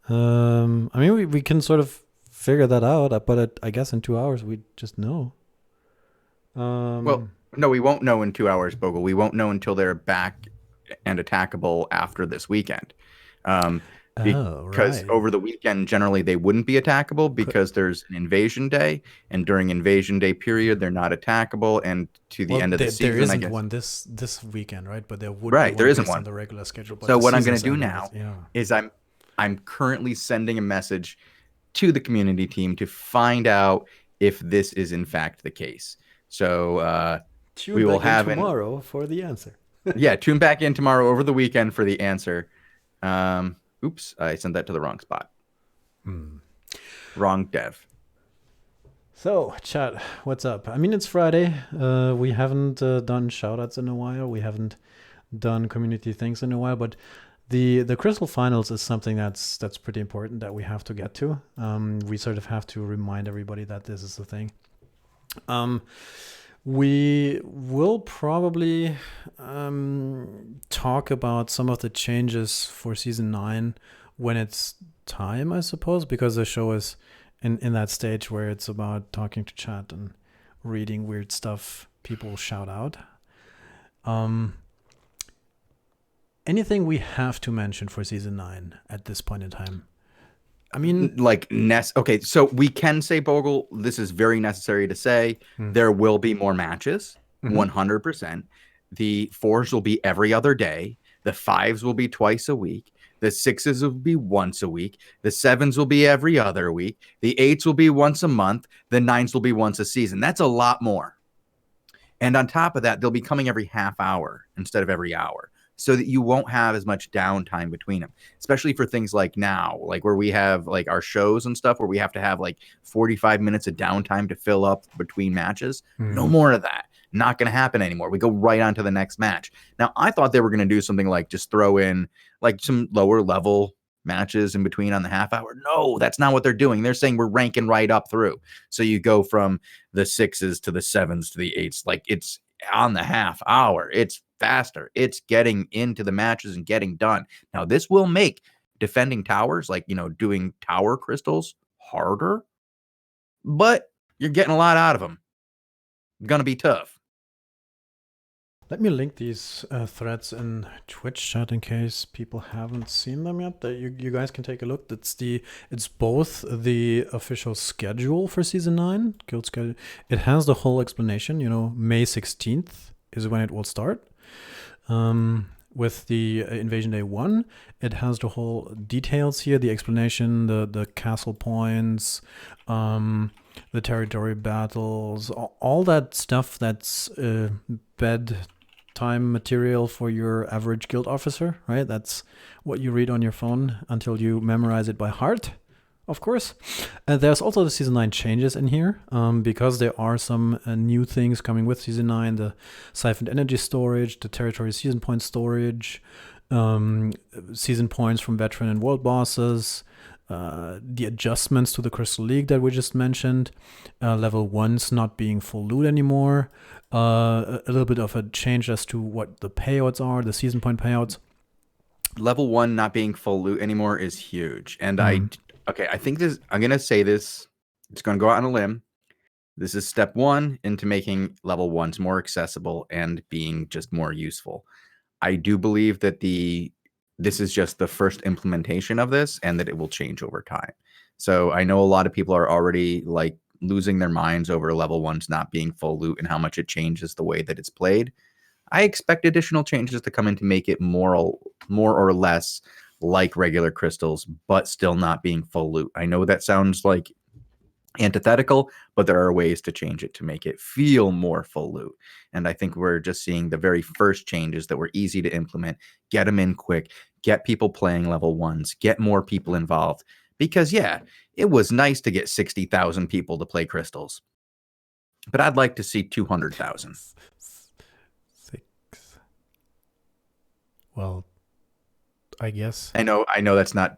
I mean, we can sort of figure that out, but I guess in 2 hours we just know. Well, no, we won't know in 2 hours, Bogul. We won't know until they're back and attackable after this weekend. Because over the weekend, generally they wouldn't be attackable because there's an invasion day, and during invasion day period, they're not attackable. And to the end of the season, there isn't I guess, one this weekend, right? But there would right, be there isn't based one on the regular schedule. But so what I'm going to do now is I'm currently sending a message to the community team to find out if this is in fact the case. So we will have tomorrow for the answer. Yeah, tune back in tomorrow over the weekend for the answer. Oops, I sent that to the wrong spot. Wrong dev. So, chat, what's up? I mean, it's Friday. We haven't done shoutouts in a while. We haven't done community things in a while, but the Crystal Finals is something that's pretty important that we have to get to. We sort of have to remind everybody that this is the thing. We will probably talk about some of the changes for Season 9 when it's time, I suppose, because the show is in that stage where it's about talking to chat and reading weird stuff people shout out. Anything we have to mention for Season 9 at this point in time? I mean, okay, so we can say, Bogul, this is very necessary to say. There will be more matches, 100%. The 4s will be every other day. The 5s will be twice a week. The 6s will be once a week. The 7s will be every other week. The 8s will be once a month. The 9s will be once a season. That's a lot more. And on top of that, they'll be coming every half hour instead of every hour, so that you won't have as much downtime between them, especially for things like now, like where we have like our shows and stuff where we have to have like 45 minutes of downtime to fill up between matches. No more of that. Not going to happen anymore. We go right on to the next match. Now, I thought they were going to do something like just throw in like some lower level matches in between on the half hour. No, that's not what they're doing. They're saying we're ranking right up through. So you go from the 6s to the 7s to the 8s. Like it's on the half hour. It's faster. It's getting into the matches and getting done. Now, this will make defending towers, like, doing tower crystals harder, but you're getting a lot out of them. Gonna be tough. Let me link these threads in Twitch chat in case people haven't seen them yet. That you guys can take a look. It's both the official schedule for Season 9, guild schedule. It has the whole explanation. May 16th is when it will start. With the Invasion Day 1, it has the whole details here, the explanation, the castle points, the territory battles, all that stuff that's bedtime material for your average guild officer, right? That's what you read on your phone until you memorize it by heart, of course. There's also the Season 9 changes in here, because there are some new things coming with Season 9, the siphoned energy storage, the territory season point storage, season points from veteran and world bosses, the adjustments to the Crystal League that we just mentioned, level 1s not being full loot anymore, a little bit of a change as to what the payouts are, the season point payouts. Level 1 not being full loot anymore is huge. And I think this, I'm going to say this, it's going to go out on a limb. This is step 1 into making level 1s more accessible and being just more useful. I do believe that this is just the first implementation of this and that it will change over time. So I know a lot of people are already like losing their minds over level 1s not being full loot and how much it changes the way that it's played. I expect additional changes to come in to make it more or less like regular crystals, but still not being full loot. I know that sounds like antithetical, but there are ways to change it to make it feel more full loot. And I think we're just seeing the very first changes that were easy to implement, get them in quick, get people playing level 1s, get more people involved. Because, yeah, it was nice to get 60,000 people to play crystals, but I'd like to see 200,000. Well, I guess. I know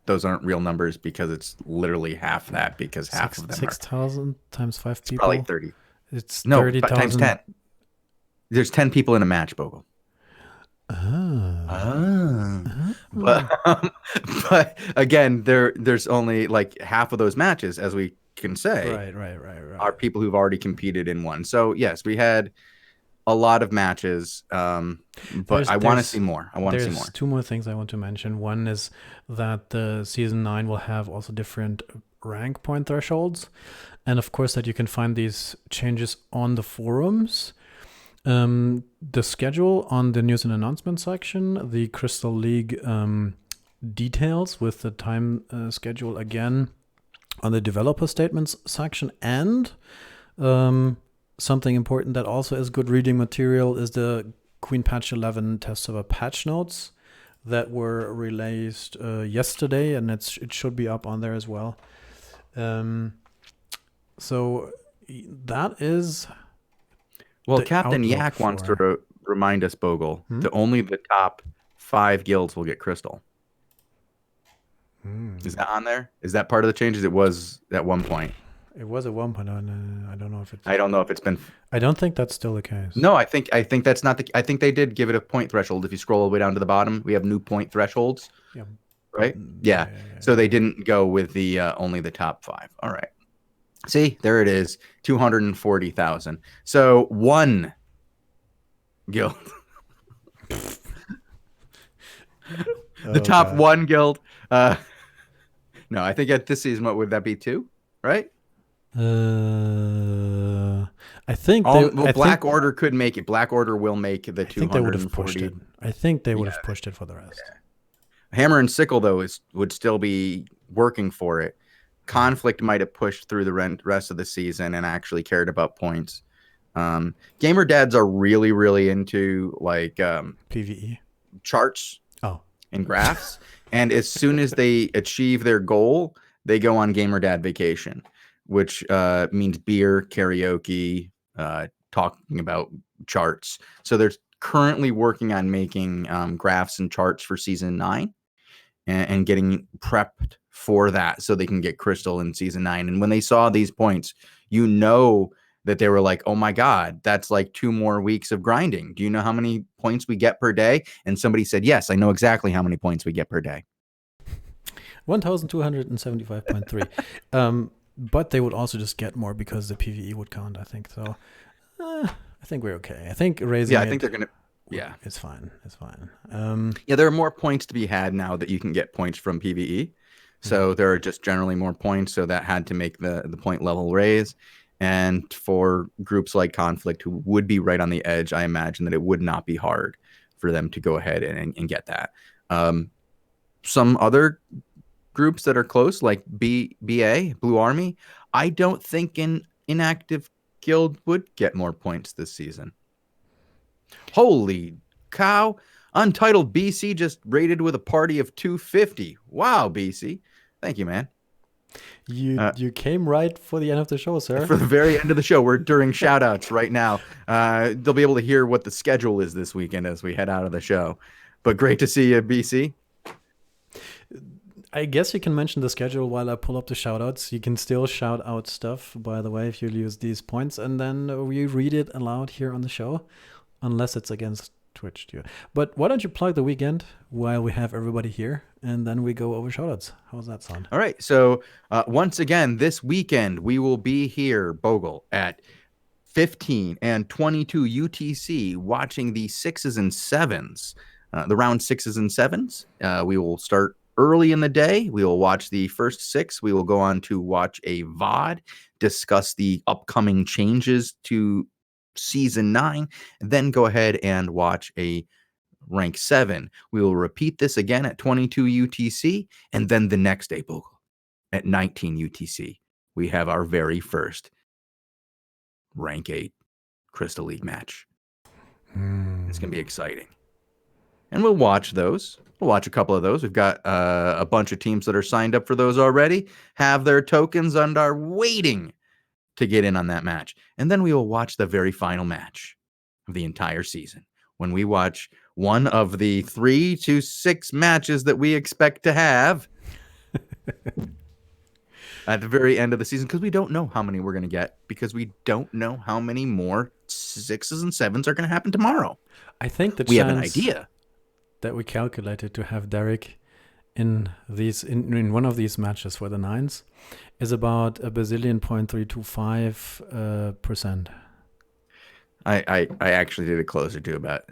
those aren't real numbers because it's literally half that, because half of them 6,000 times 5 people. Probably 30. It's no 30,000 times 10. There's 10 people in a match, Bogul. But again, there's only like half of those matches, as we can say, right, are people who've already competed in one. So yes, we had a lot of matches, but I want to see more. There's 2 more things I want to mention. One is that the Season 9 will have also different rank point thresholds, and of course that you can find these changes on the forums. The schedule on the news and announcement section, the Crystal League details with the time schedule again on the developer statements section, and something important that also is good reading material is the Queen Patch 11 test server patch notes that were released yesterday, and it should be up on there as well. So That is Well, the Captain outlook Yak wants to for. remind us, Bogle, Hmm? that only the top 5 guilds will get crystal. Is that on there? Is that part of the changes? It was at one point. It was at one point. I don't know if it's. I don't know if it's been. I don't think that's still the case. No, I think that's not the. I think they did give it a point threshold. If you scroll all the way down to the bottom, we have new point thresholds, Yeah. right? Yeah. Yeah. So they didn't go with the only the top 5. All right. See, there it is, 240,000. So one guild, the top God. one guild. No, I think at this season, what would that be? 2, right? I think Black Order could make it. Black Order will make the 240. I think they would have pushed it. I think they would have pushed it for the rest. Hammer and Sickle, though, would still be working for it. Conflict might have pushed through the rest of the season and actually cared about points. Gamer dads are really, really into like PvE charts and graphs. And as soon as they achieve their goal, they go on gamer dad vacation, which means beer, karaoke, talking about charts. So they're currently working on making graphs and charts for season 9 and getting prepped for that so they can get crystal in season 9. And when they saw these points, you know that they were like, oh my God, that's like 2 more weeks of grinding. Do you know how many points we get per day? And somebody said, yes, I know exactly how many points we get per day. 1,275.3. But they would also just get more because the PvE would count, I think. So I think we're okay. I think raising I think they're going to. Yeah. It's fine. It's fine. There are more points to be had now that you can get points from PvE. So there are just generally more points. So that had to make the point level raise. And for groups like Conflict who would be right on the edge, I imagine that it would not be hard for them to go ahead and get that. Some other groups that are close, like BA, Blue Army, I don't think an inactive guild would get more points this season. Holy cow. Untitled BC just rated with a party of 250. Wow, BC. Thank you, man. You came right for the end of the show, sir. For the very end of the show. We're during shout-outs right now. They'll be able to hear what the schedule is this weekend as we head out of the show. But great to see you, BC. I guess you can mention the schedule while I pull up the shout-outs. You can still shout out stuff, by the way, if you use these points. And then we read it aloud here on the show, unless it's against Twitch too. But why don't you plug the weekend while we have everybody here, and then we go over shoutouts. How's that sound? All right. So once again, this weekend we will be here, Bogle, at 15 and 22 UTC, watching the 6s and 7s, the round 6s and 7s. We will start early in the day. We will watch the first 6. We will go on to watch a VOD, discuss the upcoming changes to season 9, and then go ahead and watch a rank 7. We will repeat this again at 22 UTC, and then the next day, Bogle, at 19 UTC, we have our very first rank 8 Crystal League match. It's going to be exciting. And we'll watch those. We'll watch a couple of those. We've got a bunch of teams that are signed up for those already, have their tokens, and are waiting to get in on that match. And then we will watch the very final match of the entire season, when we watch one of the 3 to 6 matches that we expect to have at the very end of the season, because we don't know how many we're going to get, because we don't know how many more 6s and 7s are going to happen tomorrow. I think that we have an idea that we calculated to have Derek in one of these matches for the 9s is about 1,000,000,325%. I actually did it closer to about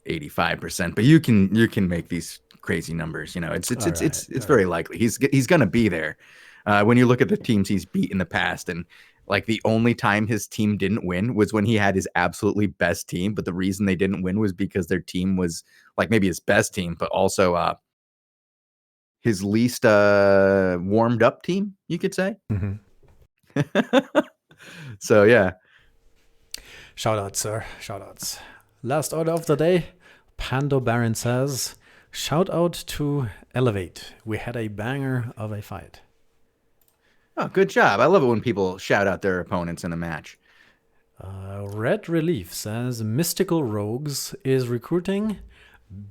85%, but you can make these crazy numbers. It's very likely he's gonna be there. When you look at the teams he's beat in the past, and like the only time his team didn't win was when he had his absolutely best team, but the reason they didn't win was because their team was like maybe his best team, but also his least warmed up team, you could say. So yeah. Shoutouts, sir. Shoutouts. Last order of the day. Pando Baron says, shout out to Elevate. We had a banger of a fight. Oh, good job. I love it when people shout out their opponents in a match. Red Relief says Mystical Rogues is recruiting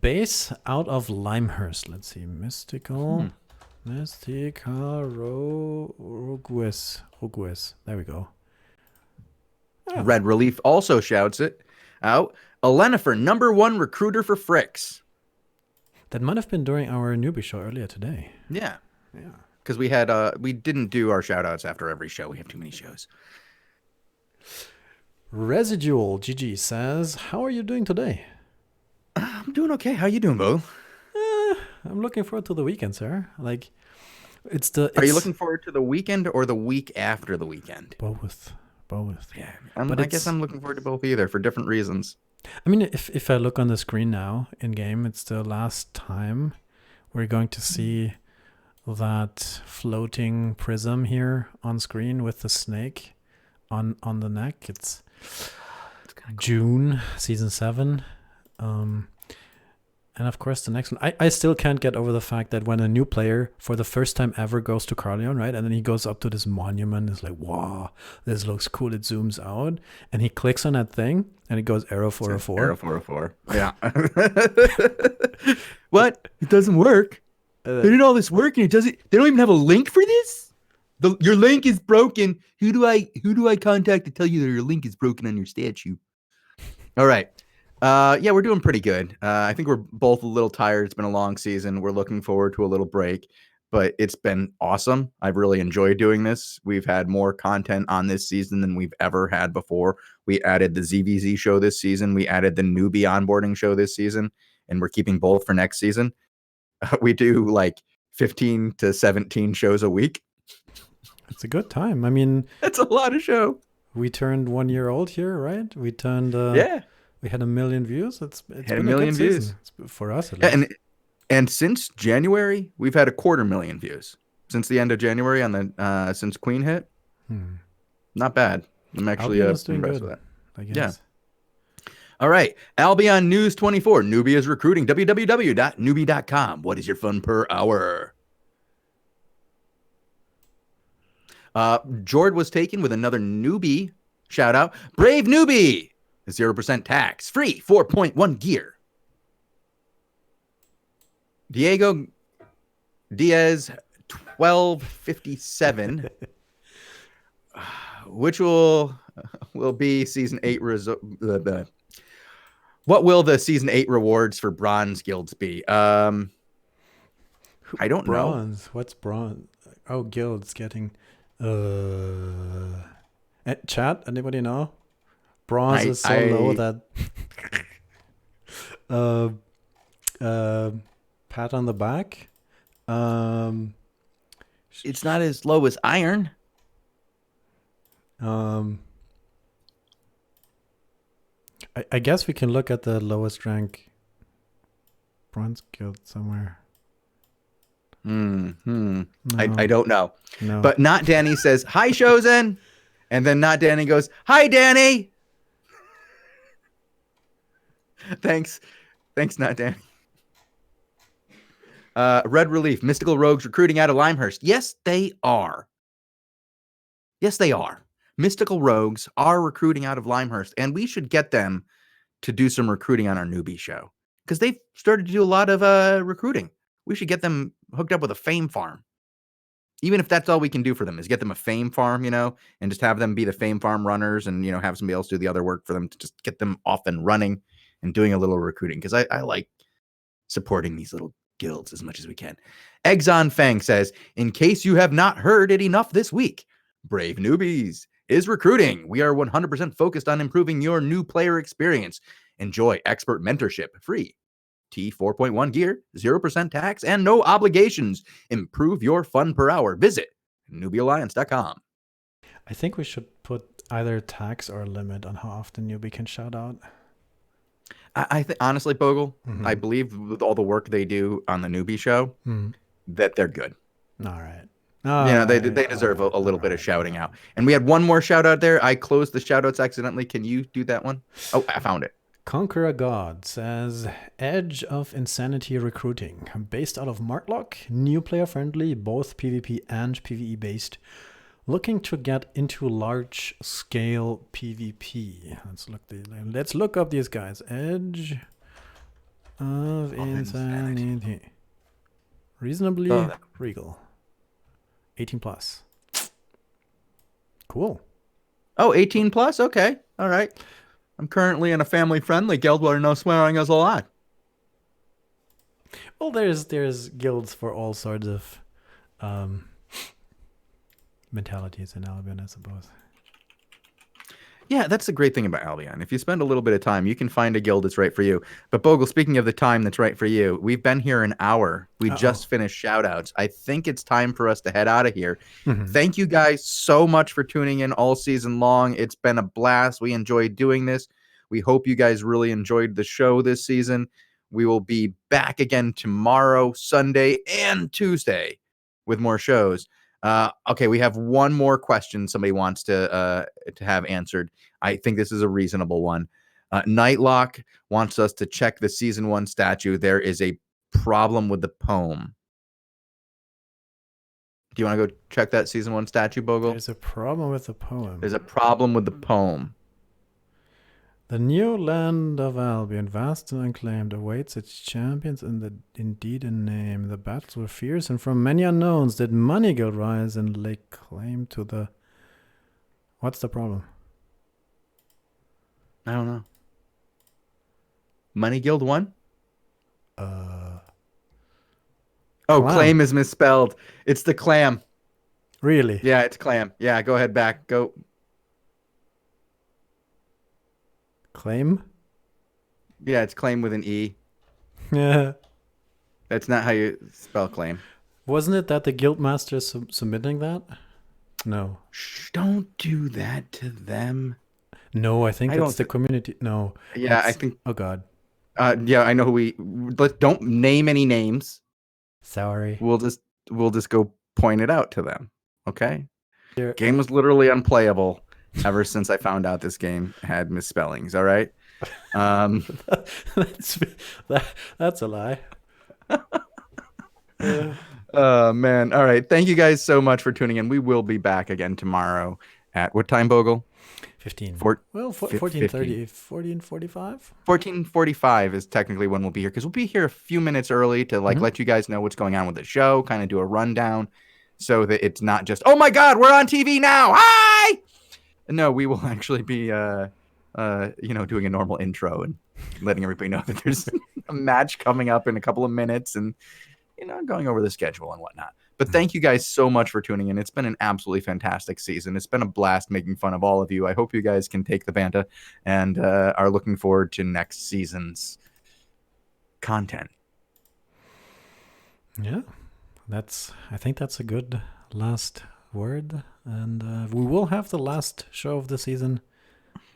base out of Limehurst. Let's see. Mystical Rogues. There we go. Oh. Red Relief also shouts it out. Elenifer, #1 recruiter for Fricks. That might have been during our newbie show earlier today. Yeah. Because we didn't do our shout outs after every show. We have too many shows. Residual GG says, how are you doing today? I'm doing okay. How you doing, Bo? I'm looking forward to the weekend, sir. Like, Are you looking forward to the weekend or the week after the weekend? Both. Yeah, I guess I'm looking forward to both either for different reasons. I mean, if I look on the screen now in game, it's the last time we're going to see that floating prism here on screen with the snake on the neck. It's cool. June, season 7. And of course, the next one. I still can't get over the fact that when a new player for the first time ever goes to Carleon, right? And then he goes up to this monument. It's like, wow, this looks cool. It zooms out. And he clicks on that thing and it goes Arrow 404. Arrow 404. Yeah. What? It doesn't work. They did all this work and it doesn't. They don't even have a link for this? Your link is broken. Who do I contact to tell you that your link is broken on your statue? All right. Yeah, we're doing pretty good. I think we're both a little tired. It's been a long season. We're looking forward to a little break, but it's been awesome. I've really enjoyed doing this. We've had more content on this season than we've ever had before. We added the ZVZ show this season. We added the newbie onboarding show this season, and we're keeping both for next season. We do like 15 to 17 shows a week. It's a good time. I mean, that's a lot of show. We turned 1 year old here, right? We turned yeah. We had 1 million views. It's had been 1 million views for us. At least. And since January, we've had 250,000 views since the end of January on the since Queen hit. Not bad. I'm actually impressed with that. I guess. Yeah. All right. Albion News 24. Newbie is recruiting. www.newbie.com. What is your fun per hour? Jord was taken with another newbie shout out. Brave newbie. 0% tax. Free 4.1 gear. Diego Diaz 1257. Which will be season 8 what will the season 8 rewards for bronze guilds be? I don't know. What's bronze? Oh, guilds getting chat, anybody know? Bronze is so low that pat on the back. It's not as low as iron. I guess we can look at the lowest rank bronze guild somewhere. No. I don't know. No. But Not Danny says, hi, Shozen. And then Not Danny goes, hi, Danny. Thanks, Not Danny. Red Relief, Mystical Rogues recruiting out of Limehurst. Yes, they are. Mystical Rogues are recruiting out of Limehurst, and we should get them to do some recruiting on our newbie show because they've started to do a lot of recruiting. We should get them hooked up with a fame farm. Even if that's all we can do for them is get them a fame farm, and just have them be the fame farm runners and, have somebody else do the other work for them to just get them off and running and doing a little recruiting because I like supporting these little guilds as much as we can. Exxon Fang says, in case you have not heard it enough this week, Brave Newbies is recruiting. We are 100% focused on improving your new player experience. Enjoy expert mentorship, free T4.1 gear, 0% tax, and no obligations. Improve your fun per hour. Visit newbiealliance.com. I think we should put either tax or a limit on how often newbie can shout out. I think honestly, Bogul, I believe with all the work they do on the newbie show, that they're good. All right. They deserve a little bit of shouting out. And we had one more shout out there. I closed the shout outs accidentally. Can you do that one? Oh, I found it. Conquer a God says, Edge of Insanity recruiting. Based out of Martlock, new player friendly, both PvP and PvE based. Looking to get into large scale PvP. Let's look up these guys. Edge of Insanity. Reasonably regal. 18 plus. Cool. Oh, 18 plus? Okay. All right. I'm currently in a family-friendly guild where no swearing is allowed. Well, there's guilds for all sorts of mentalities in Albion, I suppose. Yeah, that's the great thing about Albion. If you spend a little bit of time, you can find a guild that's right for you. But Bogul, speaking of the time that's right for you, we've been here an hour. We just finished shoutouts. I think it's time for us to head out of here. Mm-hmm. Thank you guys so much for tuning in all season long. It's been a blast. We enjoyed doing this. We hope you guys really enjoyed the show this season. We will be back again tomorrow, Sunday, and Tuesday with more shows. Okay, we have one more question somebody wants to have answered. I think this is a reasonable one. Nightlock wants us to check the season 1 statue. There is a problem with the poem. Do you want to go check that season 1 statue, Bogul? There's a problem with the poem. There's a problem with the poem. The new land of Albion, vast and unclaimed, awaits its champions indeed in name. The battles were fierce, and from many unknowns did money guild rise and lay claim to the... What's the problem? I don't know. Money Guild won? Clam. Claim is misspelled. It's the clam. Really? Yeah, it's clam. Yeah, go ahead back. Go. Claim? Yeah, it's claim with an E. Yeah. That's not how you spell claim. Wasn't it that the guildmaster is submitting that? No. Shh, don't do that to them. No, I think it's the community. No. Yeah, I think. Oh, God. Yeah, I know who don't name any names. Sorry. We'll just go point it out to them. Okay? Here. Game was literally unplayable ever since I found out this game had misspellings, all right? That's a lie. Oh, man. All right. Thank you guys so much for tuning in. We will be back again tomorrow at what time, Bogul? 15. 14:30. 14:45? 14:45 is technically when we'll be here, because we'll be here a few minutes early to let you guys know what's going on with the show, kind of do a rundown so that it's not just, oh my God, we're on TV now. Hi! No, we will actually be, doing a normal intro and letting everybody know that there's a match coming up in a couple of minutes and, going over the schedule and whatnot. But thank you guys so much for tuning in. It's been an absolutely fantastic season. It's been a blast making fun of all of you. I hope you guys can take the banta and are looking forward to next season's content. Yeah, I think that's a good last word. And we will have the last show of the season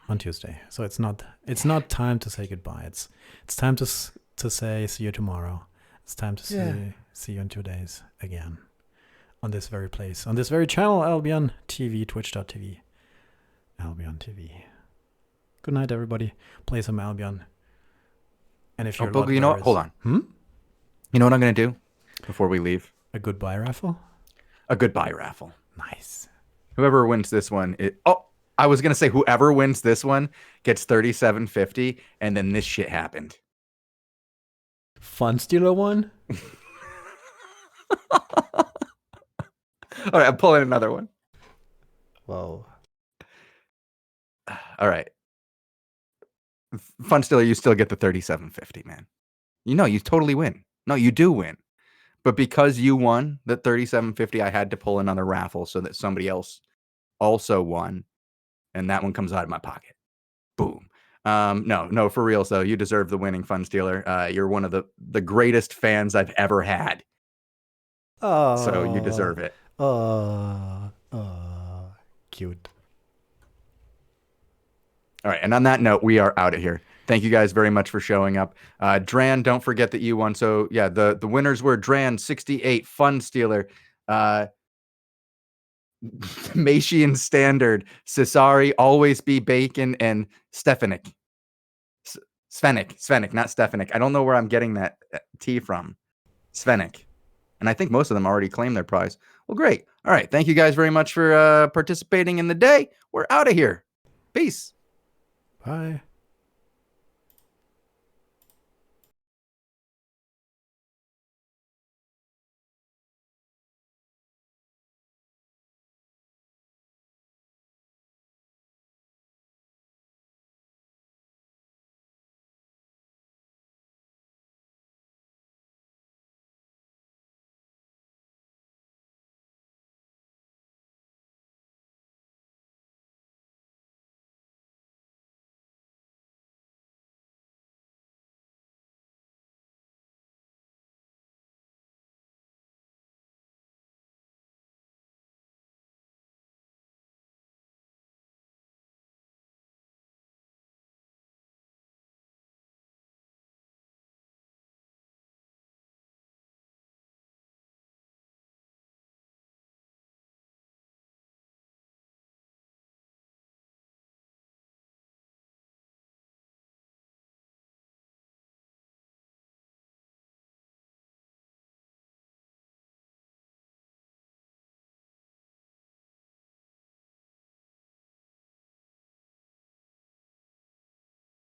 on Tuesday. So it's not time to say goodbye. It's time to say see you tomorrow. It's time to see you in 2 days again. On this very place, on this very channel, Albion TV, twitch.tv, Albion TV. Good night, everybody. Play some Albion. And if you're Bogul, you know what? Hold on. You know what I'm going to do before we leave? A goodbye raffle? A goodbye raffle. Nice. Whoever wins this one, I was going to say whoever wins this one gets $37.50, and then this shit happened. Fun Stealer one? All right, I'm pulling another one. Whoa. All right. Fun Stealer, you still get the $37.50, man. You totally win. No, you do win. But because you won the $37.50, I had to pull another raffle so that somebody else also won. And that one comes out of my pocket. Boom. No, for real. So you deserve the winning, Fun Stealer. You're one of the greatest fans I've ever had. Oh. So you deserve it. Cute. All right, and on that note, we are out of here. Thank you guys very much for showing up. Dran, don't forget that you won. So yeah, the winners were Dran 68, Fun Stealer, Macian Standard, Cesari, Always Be Bacon, and Stefanik. Svenik, not Stefanik. I don't know where I'm getting that T from. Svenik. And I think most of them already claimed their prize. Well, great. All right. Thank you guys very much for participating in the day. We're out of here. Peace. Bye.